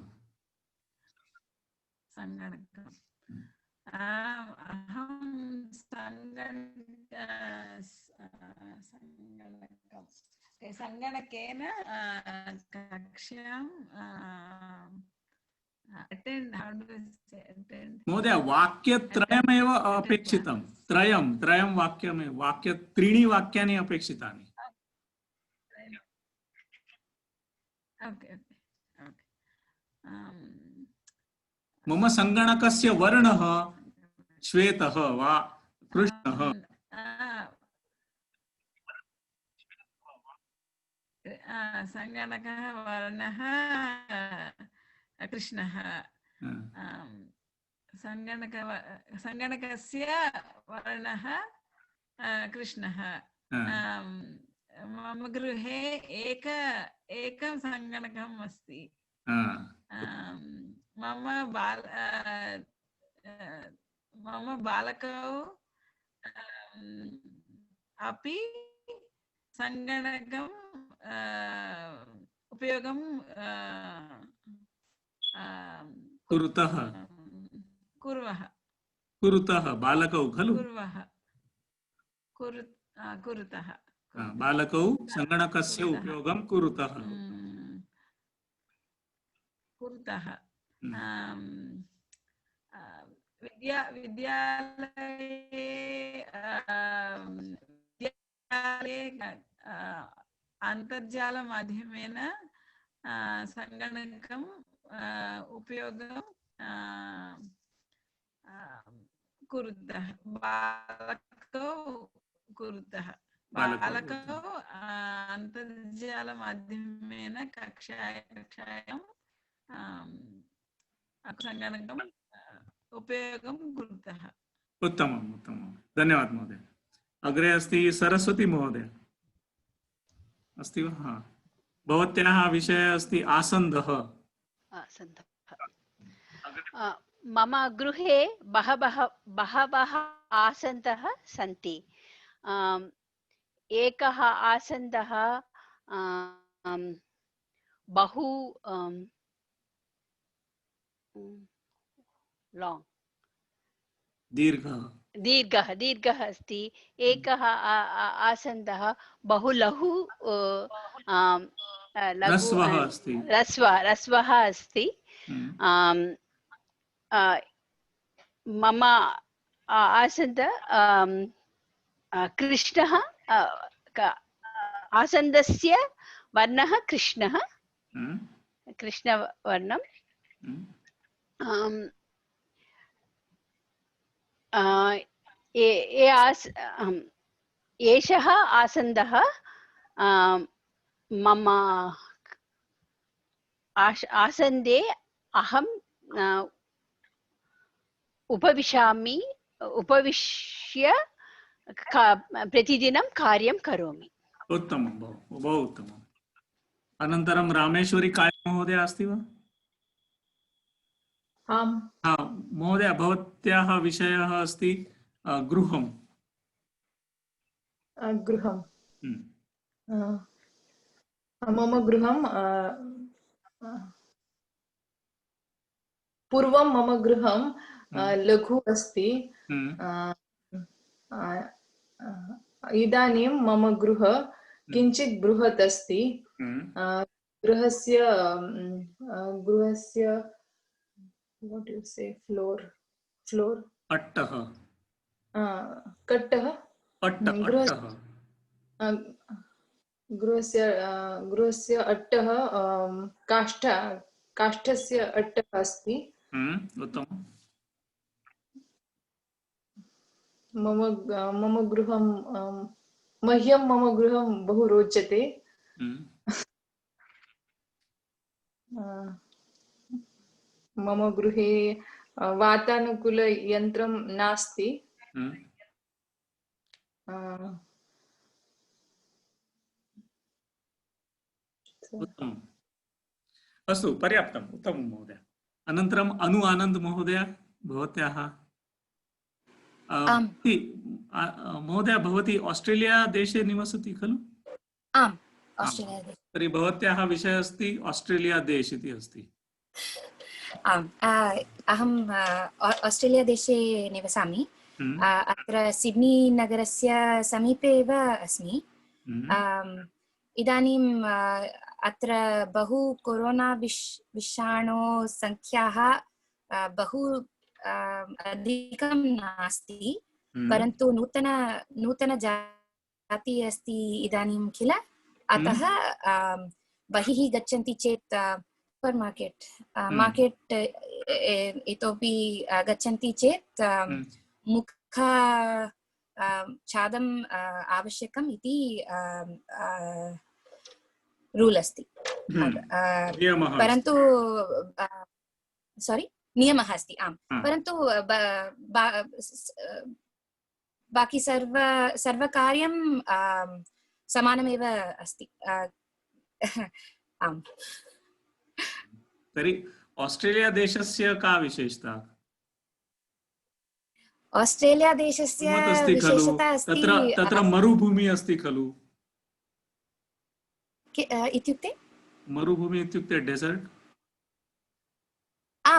अहं सङ्गणकेन कक्षां महोदय, वाक्यत्रयमेव अपेक्षितं, त्रयं वाक्यमेव, त्रीणि वाक्यानि अपेक्षितानि। मम सङ्गणकस्य वर्णः श्वेतः वा कृष्णः? सङ्गणकः वर्णः कृष्णः। सङ्गणकस्य वर्णः कृष्णः। मम गृहे एकं सङ्गणकम् अस्ति। मम बालकौ अपि सङ्गणकं उपयोगं कुरुतः बालकौ खलु? कुरुतः बालकौ सङ्गणकस्य उपयोगं कुरुतः। विद्यालये अन्तर्जालमाध्यमेन सङ्गणकं उपयोगं कुरुतः। बालकौ अन्तर्जालमाध्यमेन कक्षायां सङ्गणकं उपयोगं कुरुतः। उत्तमम्, धन्यवादः महोदय। अग्रे अस्ति सरस्वती महोदय, अस्ति वा? भवत्याः विषयः अस्ति आसन्दः। मम गृहे बहवः आसन्दः सन्ति। एकः आसन्दः बहु लाङ्ग्, दीर्घः अस्ति। एकः आसन्दः बहु लघु रस्वः अस्ति। मम आसन्द कृष्णः, आसन्दस्य वर्णः कृष्णः, कृष्णवर्णं। एषः आसन्दः मम आसन्दे अहं उपविश्य प्रतिदिनं कार्यं करोमि। उत्तमं, बहु उत्तमम्। अनन्तरं रामेश्वरी काळे महोदय अस्ति वा? महोदय, भवत्याः विषयः अस्ति गृहम्। मम गृहं पूर्वं मम गृहं लघु अस्ति। इदानीं मम गृहं किञ्चित् बृहत् अस्ति। गृहस्य what you say, floor अट्टः, कट्टः, गृहस्य अट्टः काष्ठस्य अट्टः अस्ति। उत्तमम्। मम गृहं मह्यं मम गृहं बहु रोचते। मम गृहे वातानुकूलयन्त्रं नास्ति। उत्तमम् अस्तु पर्याप्तम् उत्तमं महोदय अनन्तरम् अनु आनन्द महोदय भवत्याः महोदय भवती ऑस्ट्रेलिया देशे निवसति खलु आम् ऑस्ट्रेलिया देशे तर्हि भवत्याः विषयः अस्ति ऑस्ट्रेलिया देश इति अस्ति आम् अहम् ऑस्ट्रेलिया देशे निवसामि अत्र सिड्नी नगरस्य समीपे एव अस्मि इदानीं अत्र बहु कोरोना विषाणु संख्याः बहु अधिकं नास्ति परन्तु नूतन जाति अस्ति इदानीं किल अतः बहिः गच्छन्ति चेत् सूपर् मार्केट् इतोपि गच्छन्ति चेत् मुखछादम् आवश्यकम् इति रूल् अस्ति परन्तु सोरि नियमः अस्ति आम् परन्तु बाकी सर्वकार्यं समानमेव अस्ति आम् तर्हि ऑस्ट्रेलिया देशस्य का विशेषता ऑस्ट्रेलिया देशस्य विशेषता अस्ति तत्र मरुभूमिः अस्ति खलु इत्युक्ते मरुभूमि इत्युक्ते डेजर्ट्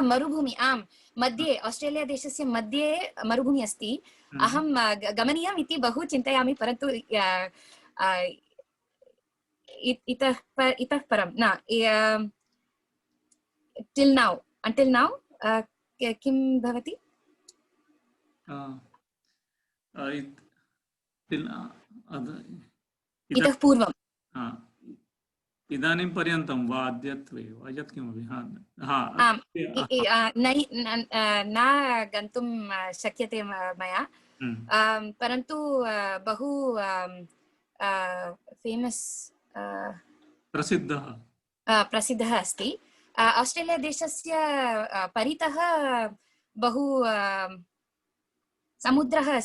मरुभूमि आम् मध्ये ऑस्ट्रेलिया देशस्य मध्ये मरुभूमि अस्ति अहं गमनीयम् इति बहु चिन्तयामि परन्तु इतः परं न until now किं भवति इतः पूर्वं इदानीं पर्यन्तं वा अद्यत्वे वा यत् किमपि न गन्तुं शक्यते मया परन्तु बहु फेमस् प्रसिद्धः अस्ति ऑस्ट्रेलिया देशस्य परितः बहु समुद्रः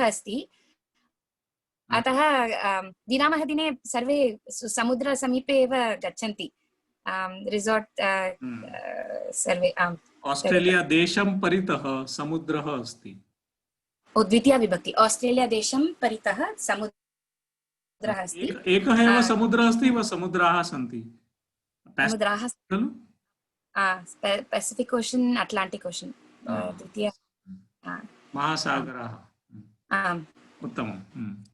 अस्ति अतः दिनामः दिने सर्वे समुद्रसमीपे एव गच्छन्ति रिसोर्ट् सर्वे ऑस्ट्रेलिया देशं परितः समुद्रः अस्ति द्वितीया विभक्ति ऑस्ट्रेलिया देशं परितः समुद्रः अस्ति एकः एव समुद्रः अस्ति वा समुद्राः सन्ति समुद्राः खलु पेसिफिक् ओशन् अट्लाण्टिक् ओशन् द्वितीय महासागराः उत्तमम्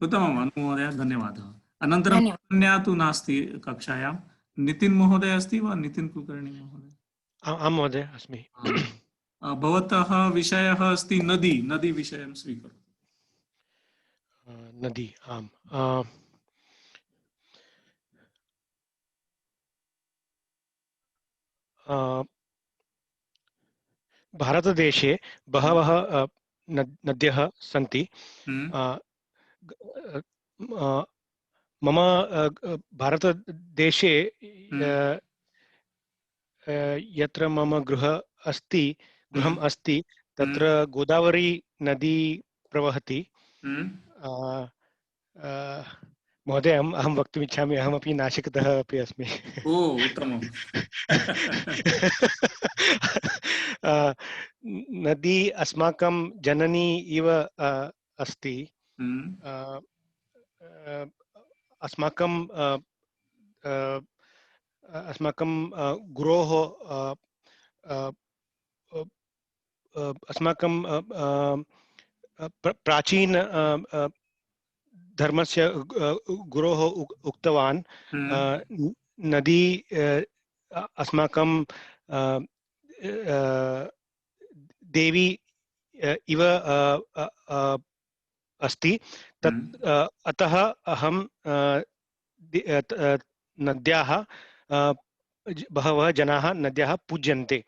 उत्तमम् अनु महोदय धन्यवादः अनन्तरं अन्या तु नास्ति कक्षायां नितिन् महोदय अस्ति वा नितिन् कुलकर्णी महोदय आं महोदय अस्मि भवतः विषयः अस्ति नदी नदी विषयं स्वीकरोतु नदी आम् भारतदेशे बहवः नद्यः सन्ति मम भारतदेशे यत्र मम गृहम् अस्ति तत्र गोदावरी नदी प्रवहति महोदय अहं वक्तुम् इच्छामि अहमपि नासिकतः अपि अस्मि ओ उत्तमम् नदी अस्माकं जननी इव अस्ति अस्माकं गुरोः अस्माकं प्राचीन धर्मस्य गुरोः उक्तवान् नदी अस्माकं देवी इव अस्ति तत् अतः अहं नद्याः बहवः जनाः नद्याः पूज्यन्ते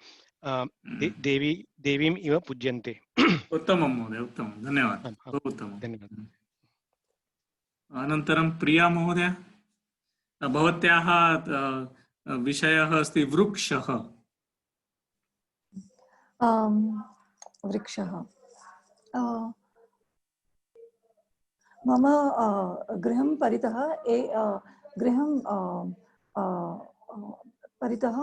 देवीम् इव पूज्यन्ते उत्तमं महोदय उत्तमं धन्यवादः बहु उत्तमं धन्यवादः अनन्तरं प्रिया महोदय भवत्याः विषयः अस्ति वृक्षः वृक्षः मम गृहं परितः गृहं परितः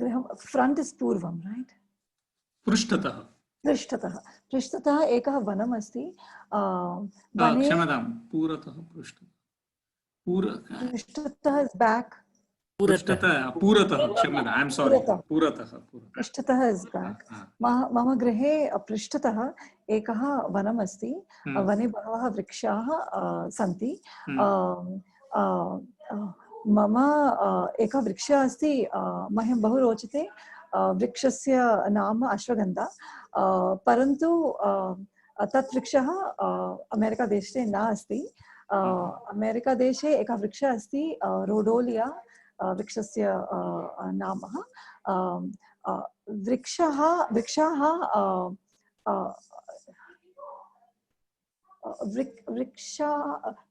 गृहं फ्रंट इस् पूर्वं राइट पृष्ठतः पृष्ठतः एकः वनम् अस्ति वने क्षम्यतां पुरतः पृष्ठतः इस् बैक पुरतः क्षम्यतां ऐ एम सॉरी पुरतः पृष्ठतः इस् बैक मम गृहे पृष्ठतः एकः वनम् अस्ति वने बहवः वृक्षाः सन्ति मम एकः वृक्षः अस्ति मह्यं बहु रोचते वृक्षस्य नाम अश्वगन्धा परन्तु तत् वृक्षः अमेरिकादेशे न अस्ति अमेरिकादेशे एकः वृक्षः अस्ति रोडोलिया वृक्षस्य नाम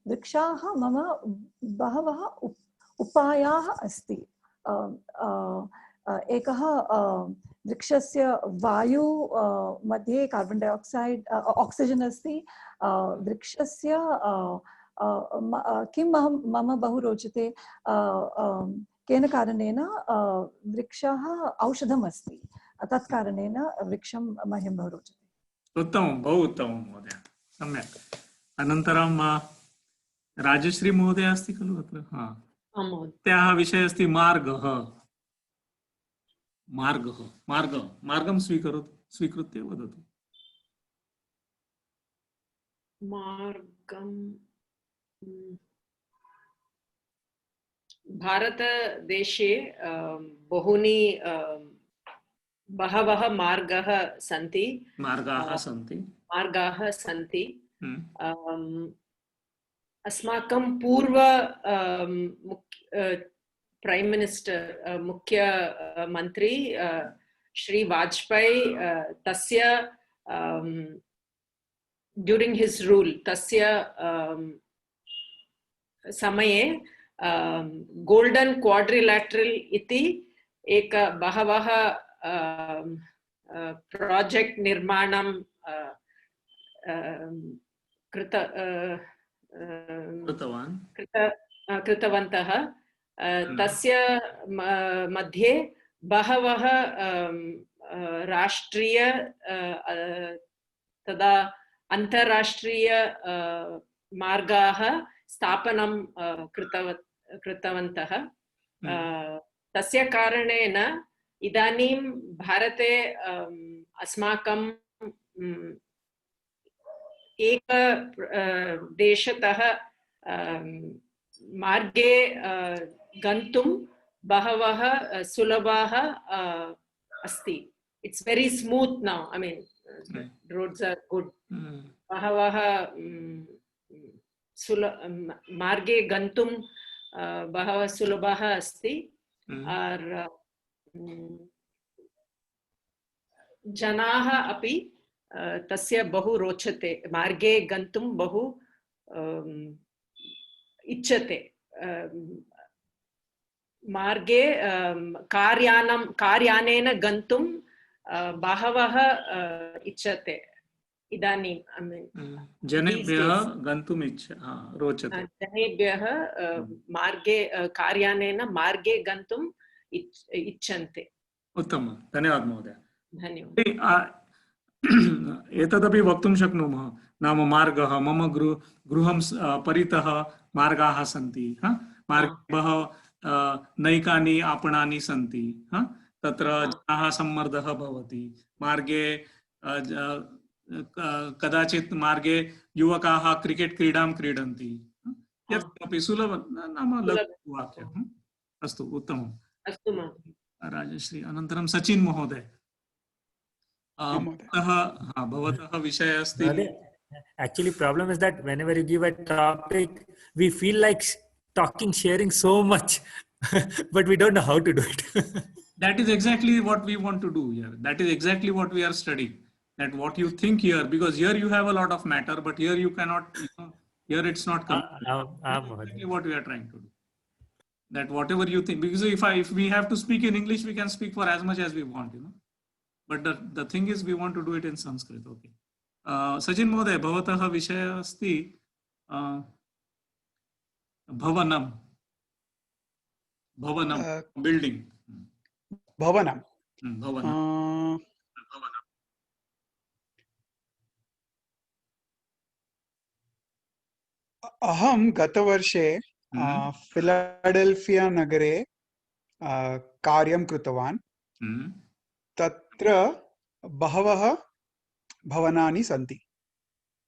वृक्षाः मम बहवः उपायाः अस्ति एकः वृक्षस्य वायु मध्ये कार्बन डाइऑक्साइड ऑक्सीजन अस्ति वृक्षस्य किं मम बहु रोचते केन कारणेन वृक्षः औषधम् अस्ति तत् कारणेन वृक्षं मह्यं बहु रोचते उत्तमं बहु उत्तमं महोदय सम्यक् अनन्तरं राजश्री महोदय अस्ति खलु अत्र त्याः विषयः अस्ति मार्गः मार्गं स्वीकृत्य वदतु मार्गं भारतदेशे बहवः मार्गाः सन्ति अस्माकं पूर्व प्राइम मिनिस्टर मुख्यमंत्री श्री वाजपेयी तस्य ड्यूरिंग हिज रूल तस्य समये गोल्डन क्वाड्रिलैटरल इति एक बहवः प्रोजेक्ट निर्माणं कृतवन्तः तस्य मध्ये बहवः राष्ट्रीय तदा अंतरराष्ट्रीय मार्गाः स्थापनं कृतवन्तः तस्य कारणेन इदानीं भारते अस्माकं एक देशतः मार्गे गन्तुं बहवः सुलभाः अस्ति it's very smooth now I mean roads are good बहवः मार्गे गन्तुं बहवः सुलभाः अस्ति और जनाः अपि तस्य बहु रोचते मार्गे गन्तुं बहु इच्छते मार्गे कार्यानेन गन्तुं बहवः इच्छते इदानीं जनेभ्यः गन्तुम् रोचते जनेभ्यः मार्गे कार्यानेन मार्गे गन्तुम् इच्छन्ते उत्तमं धन्यवादः महोदय धन्यवादः एतदपि वक्तुं शक्नुमः नाम मार्गः मम गृहं परितः मार्गाः सन्ति मार्गे नैकानि आपणानि सन्ति तत्र जनाः सम्मर्दः भवति मार्गे कदाचित् मार्गे युवकाः क्रिकेट क्रीडां क्रीडन्ति यत्किमपि सुलभ नाम लघुवाक्यम् अस्तु उत्तमम् अस्तु राजश्री अनन्तरं सचिन् महोदय भवतः विषयः अस्ति actually problem is that whenever you give a topic we feel like talking sharing so much but we don't know how to do it that is exactly what we want to do here that is exactly what we are studying that what you think here because here you have a lot of matter but here you cannot here it's not exactly what we are trying to do that whatever you think because if we have to speak in English we can speak for as much as we want but the thing is we want to do it in Sanskrit okay Sachin महोदय, भवतः विषयः अस्ति भवनं, भवनं, बिल्डिंग, भवनं। भवनं। अहं गतवर्षे फिलाडेल्फिया नगरे कार्यं कृतवान्। तत्र बहवः भवनानि सन्ति।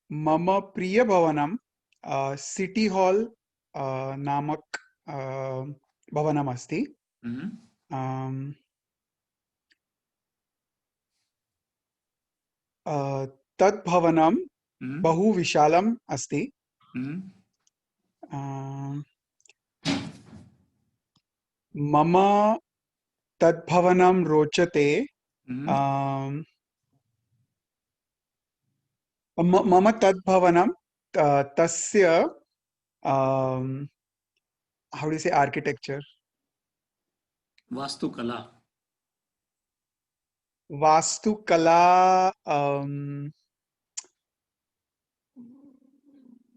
मम प्रियभवनं सिटी हॉल नामक भवनम् अस्ति। तत् भवनं बहु विशालम् अस्ति। मम तत् भवनं रोचते। मम तत् भवनं तस्य how do you say architecture? वास्तुकला।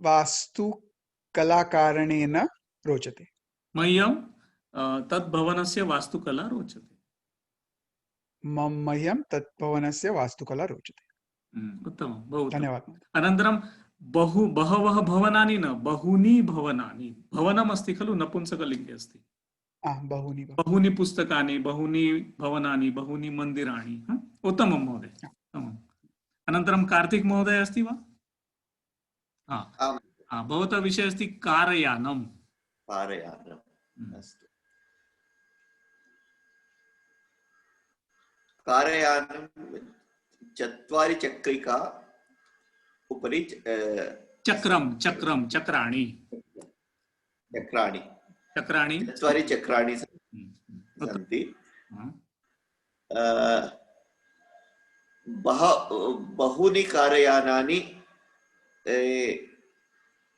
वास्तुकलाकारणेन रोचते। मह्यं तत् भवनस्य वास्तुकला रोचते। मह्यं तत् भवनस्य वास्तुकला रोचते। उत्तमं, बहु उत्तमं। धन्यवादः। अनन्तरं बहवः भवनानि न, बहूनि भवनानि। भवनम् अस्ति खलु, नपुंसकलिङ्गे अस्ति। बहूनि पुस्तकानि, बहूनि भवनानि, बहूनि मन्दिराणि। उत्तमं महोदय, उत्तमम्। अनन्तरं कार्तिक महोदय अस्ति वा? भवतः विषयः अस्ति कारयानं। अस्तु। कारयानं 4 चक्रिका उपरि चक्राणि 4 चक्राणि सन्ति। बहूनि कारयानानि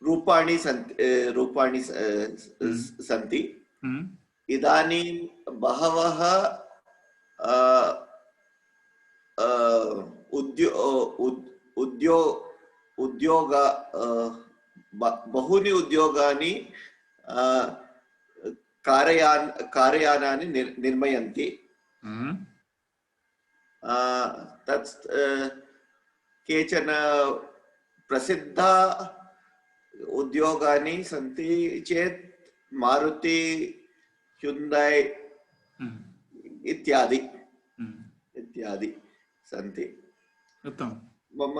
रूपाणि सन्ति। इदानीं बहवः बहूनि उद्योगानि कारयानानि निर्मयन्ति। तत् केचन प्रसिद्धा उद्योगानि सन्ति चेत् मारुति, ह्युंडै इत्यादि सन्ति। मम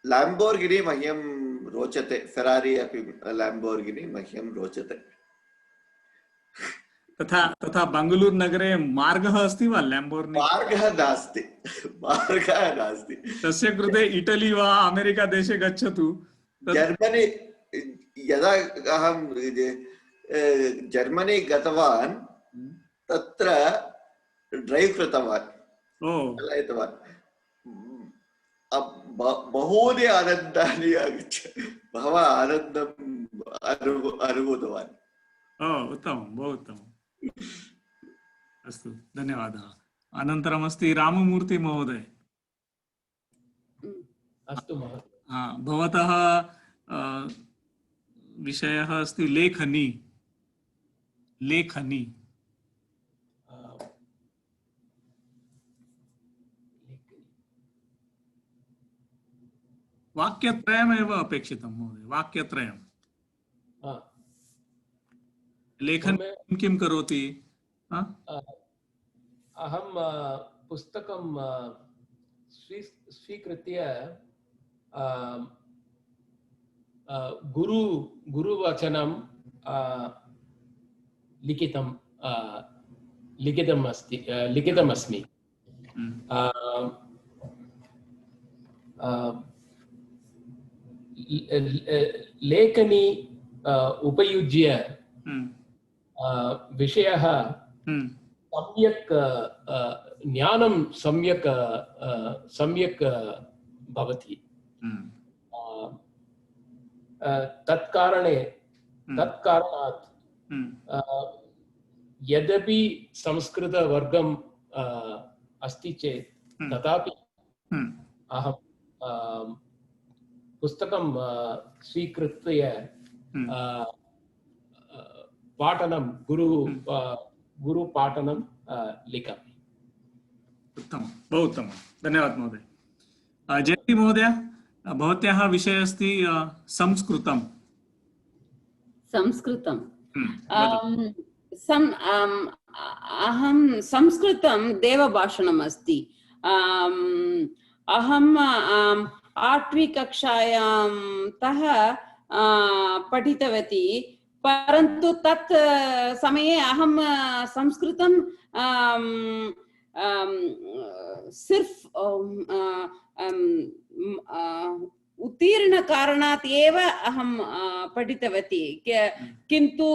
लैम्बोर्गिनी मह्यं रोचते। फेरारी अपि लैम्बोर्गिनी मह्यं रोचते। तथा बेंगलुरु नगरे मार्गः अस्ति वा लैम्बोर्गिनी? मार्गः नास्ति। तस्य कृते इटली वा अमेरिका देशे गच्छतु। जर्मनी, यदा अहं जर्मनी गतवान् तत्र ड्रैव् कृतवान्, चालयितवान्। बहूनि आनन्दानि बहवः आनन्दम् अनुभूतवान्। उत्तमं, बहु उत्तमम्। अस्तु, धन्यवादः। अनन्तरम् अस्ति राममूर्ति महोदय। अस्तु महोदय। भवतः विषयः अस्ति लेखनी। वाक्यत्रयमेव अपेक्षितं महोदय, वाक्यत्रयम्। लेखनी किं करोति? अहं पुस्तकं स्वीकृत्य गुरुवचनं लिखितमस्मि। लेखनी उपयुज्य विषयः सम्यक् ज्ञानं सम्यक् भवति। तत्कारणात् यद्यपि संस्कृतवर्गं अस्ति चेत् तथापि अहं पुस्तकं स्वीकृत्य पाठनं गुरुपाठनं लिखामि। उत्तमं, बहु उत्तमं, धन्यवादः महोदय। जयन्ती महोदय, भवत्याः विषयः अस्ति संस्कृतं। संस्कृतं अहं संस्कृतं देवभाषणम् अस्ति। अहं 8वीं कक्षायां तः पठितवती, परन्तु तत् समये अहं संस्कृतं सिर्फ उत्तीर्णकारणात् एव अहं पठितवती, किन्तु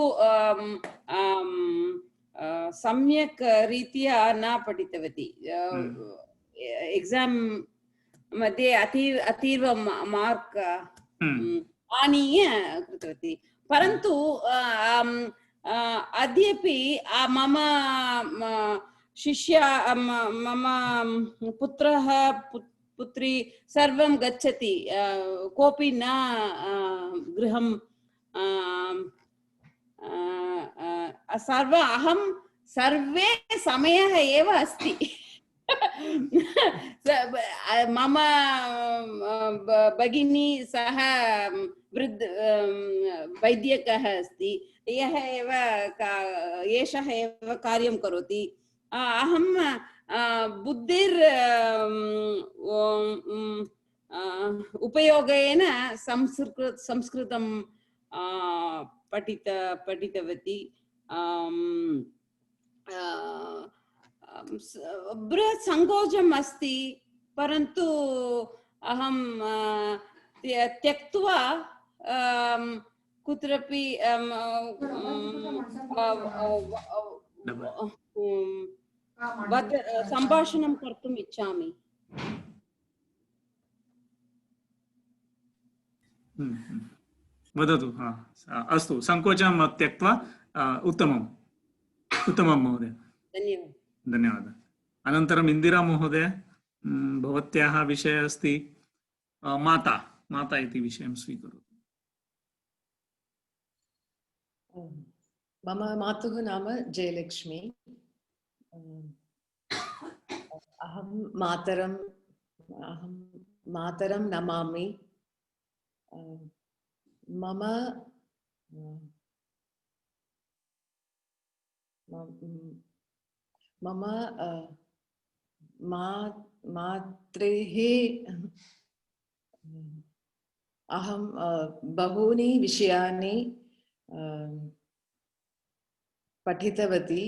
सम्यक् रीत्या न पठितवती। एग्जाम् मध्ये अतीव मार्क् आनीय कृतवती, परन्तु अद्यापि मम शिष्या, मम पुत्रः पुत्री सर्वं गच्छति, कोऽपि न गृहं अहं सर्वे समयः एव अस्ति। मम भगिनी सह वृद्ध वैद्यकः अस्ति, एषः एव कार्यं करोति। अहं बुद्धिर् उपयोगेन संस्कृतं पठितवती। बृहत् सङ्कोचम् अस्ति, परन्तु अहं त्यक्त्वा कुत्रापि सम्भाषणं कर्तुम् इच्छामि। वदतु। अस्तु, सङ्कोचं त्यक्त्वा उत्तमं महोदय, धन्यवादः। अनन्तरम् इन्दिरा महोदय, भवत्याः विषयः अस्ति माता इति विषयं स्वीकरोतु। मम मातुः नाम जयलक्ष्मी। अहं मातरं नमामि। मम मात्रेः अहं बहूनि विषयानि पठितवती।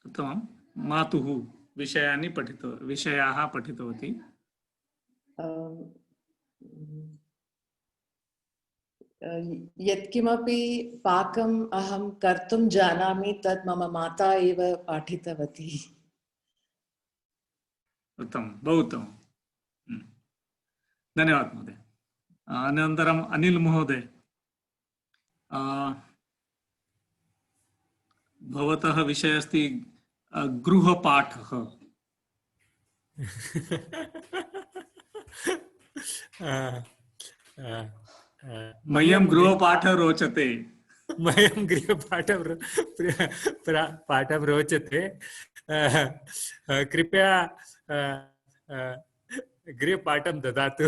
उत्तमं। मातुः विषयाः पठितवती। यत्किमपि पाकम् अहं कर्तुं जानामि तत् मम माता एव पाठितवती। उत्तमं, बहु उत्तमं, धन्यवादः महोदय। अनन्तरम् अनिल महोदय, भवतः विषयः अस्ति गृहपाठः। मह्यं गृहपाठः रोचते। मह्यं गृहपाठं रोचते। कृपया गृहपाठं ददातु।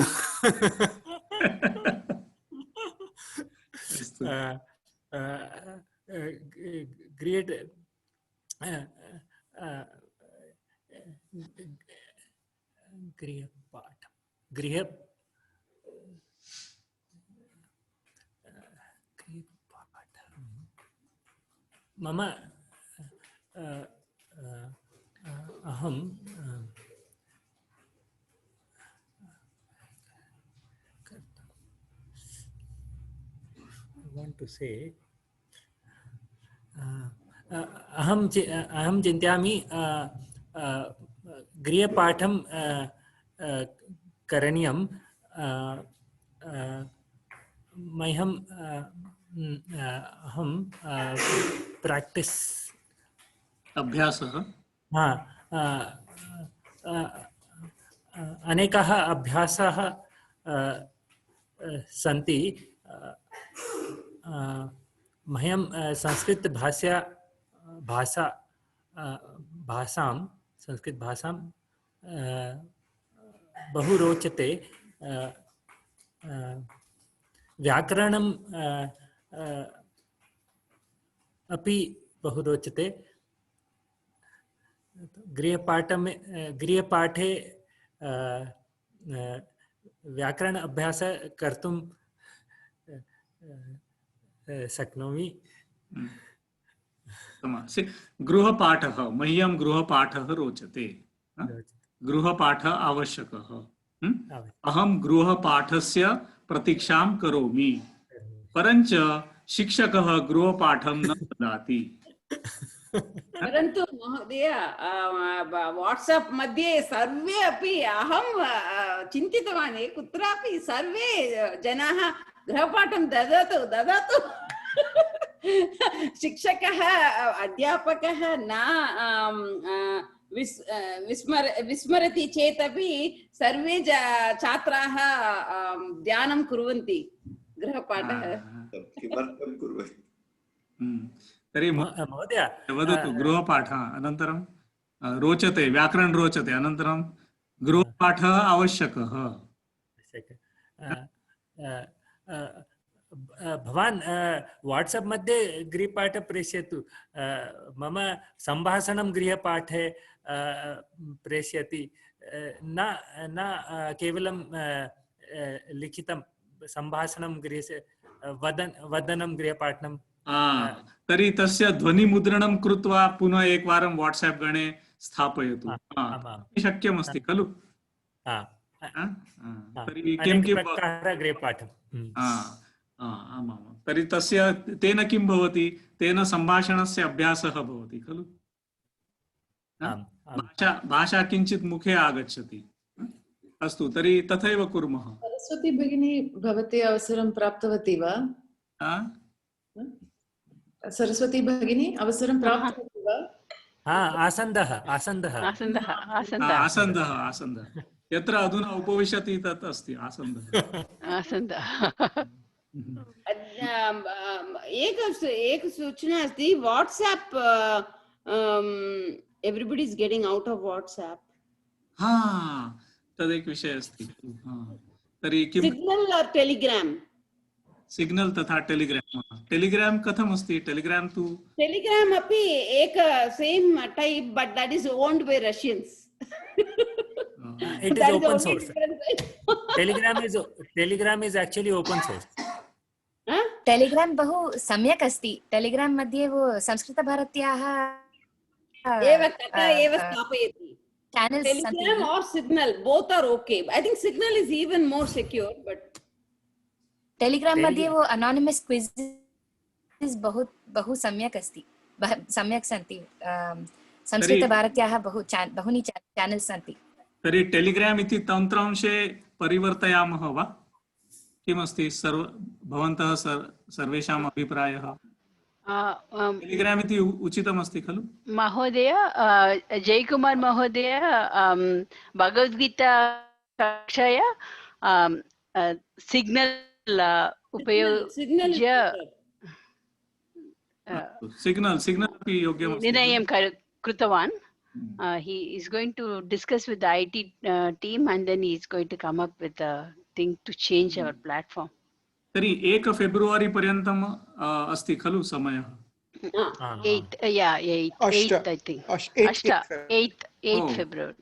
मम अहं want to say अहं चिन्तयामि गृहपाठं करणीयं। मह्यं अहं प्राक्टिस् अभ्यासः अनेकाः अभ्यासाः सन्ति मह्यं संस्कृतभाषां बहु रोचते व्याकरणं अपि बहु रोचते गृहपाठे व्याकरण अभ्यास कर्तुं शक्नोमि गृहपाठः मह्यं गृहपाठः रोचते गृहपाठः आवश्यकः अहं गृहपाठस्य प्रतीक्षां करोमि परञ्च शिक्षकः गृहपाठं न ददाति परन्तु महोदय वाट्साप् मध्ये सर्वे अपि अहं चिन्तितवान् कुत्रापि सर्वे जनाः गृहपाठं ददातु शिक्षकः अध्यापकः न विस्मरति चेत् अपि सर्वे छात्राः ध्यानं कुर्वन्ति गृहपाठः किमर्थं कुर्वन्ति तर्हि महोदय वदतु गृहपाठः अनन्तरं रोचते व्याकरण रोचते अनन्तरं गृहपाठः आवश्यकः भवान् वाट्सप् मध्ये गृहपाठ प्रेषयतु मम सम्भाषणं गृहपाठे प्रेषयति न केवलं लिखितं सम्भाषणं वदनं गृहपाठनं तर्हि तस्य ध्वनिमुद्रणं कृत्वा पुनः एकवारं वाट्सप् गणे स्थापयतु शक्यमस्ति खलु तर्हि किं गृहपाठम् आमां तर्हि तस्य तेन किं भवति तेन सम्भाषणस्य अभ्यासः भवति खलु भाषा किञ्चित् मुखे आगच्छति अस्तु तर्हि तथैव कुर्मः सरस्वती भगिनी भवती अवसरं प्राप्तवती वा सरस्वती भगिनी अवसरं प्राप्तवती वा आसन्दः यत्र अधुना उपविशति तत् अस्ति आसन्दः एक सूचना अस्ति WhatsApp everybody is getting out of WhatsApp तदेक विषय अस्ति तर्हि किं सिग्नल और टेलीग्राम सिग्नल तथा टेलीग्राम कथम् अस्ति टेलीग्राम अपि एक same type but that is owned by Russians it is open source telegram is actually open source Telegram बहु सम्यक् अस्ति टेलीग्राम मध्ये वो संस्कृतभारत्याः एव स्थापयति टेलीग्राम और Signal both are okay I think Signal is even more secure but Telegram मध्ये वो अनोनिमस क्विज़ बहु सम्यक् अस्ति सम्यक् सन्ति संस्कृतभारत्याः बहूनि चैनल्स् सन्ति तर्हि टेलीग्राम इति तन्त्रांशे परिवर्तयामः वा किमस्ति भवन्तः सर्वेषाम् अभिप्रायः टेलीग्राम इति उचितमस्ति खलु महोदय जयकुमार महोदय भगवद्गीता कक्षाया सिग्नल उपयुज्य सिग्नल अपि योग्यमस्ति निर्णयं कृतवान् he is going to discuss with the IT team and then he is going to come up with a thing to change our platform. तर्हि 1 फेब्रुवरी पर्यन्तम् अस्ति खलु समयः 8 I think 8 February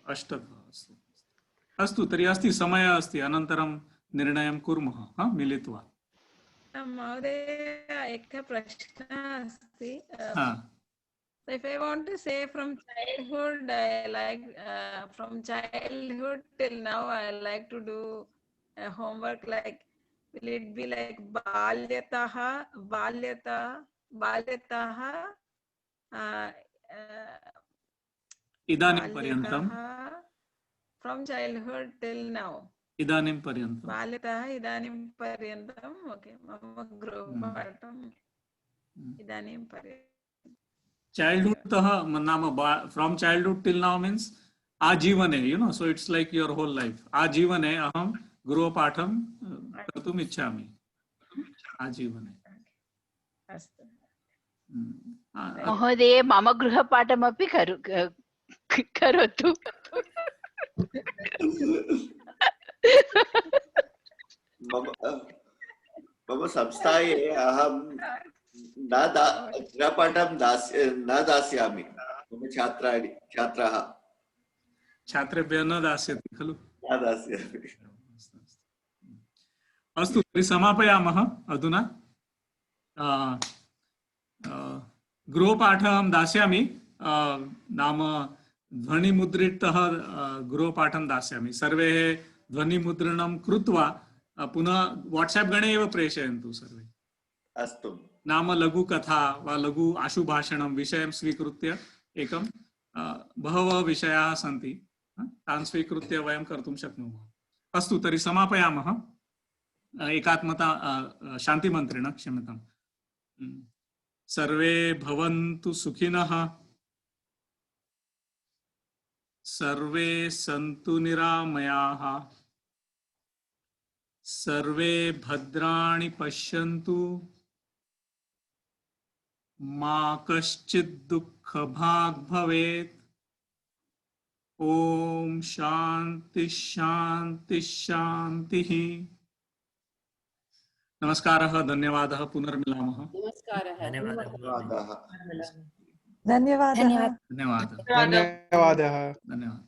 अस्तु तर्हि अस्ति समयः अस्ति अनन्तरं निर्णयं कुर्मः मिलित्वा महोदय एकः प्रश्नः अस्ति So if I want to say from childhood, I like from childhood till now, I like to do homework. Like, will it be like balyataha, idanim paryantam from childhood till now? इदानीं पर्यन्तं बाल्यतः इदानीं पर्यन्तम् ओके मम गृहपाठम् इदानीं पर्यन्तं चैल्डहुड तः नाम from childhood till now means आजीवने so it's like your whole life आजीवने अहं गृहपाठं कर्तुम् इच्छामि आजीवने अस्तु महोदय मम गृहपाठमपि करोतु मम संस्थाये अहं गृहपाठं न दास्यामि मम छात्राः छात्रेभ्यः न दास्यति खलु न दास्यामि अस्तु तर्हि समापयामः अधुना गृहपाठः अहं दास्यामि नाम ध्वनिमुद्रितः गृहपाठं दास्यामि सर्वे ध्वनिमुद्रणं कृत्वा पुनः वाट्सएप गणे एव प्रेषयन्तु सर्वे अस्तु नाम लघुकथा वा लघु आशुभाषणं विषयं स्वीकृत्य एकं बहवः विषयाः सन्ति तान् स्वीकृत्य वयं कर्तुं शक्नुमः अस्तु तर्हि समापयामः एकात्मता शान्तिमन्त्रेण क्षम्यताम् सर्वे भवन्तु सुखिनः सर्वे सन्तु निरामयाः सर्वे भद्राणि पश्यन्तु मा कश्चित् दुःखभाग् भवेत् ॐ शान्ति शान्ति शान्तिः नमस्कारः धन्यवादः पुनर्मिलामः नमस्कारः धन्यवादः धन्यवादः धन्यवादः धन्यवादः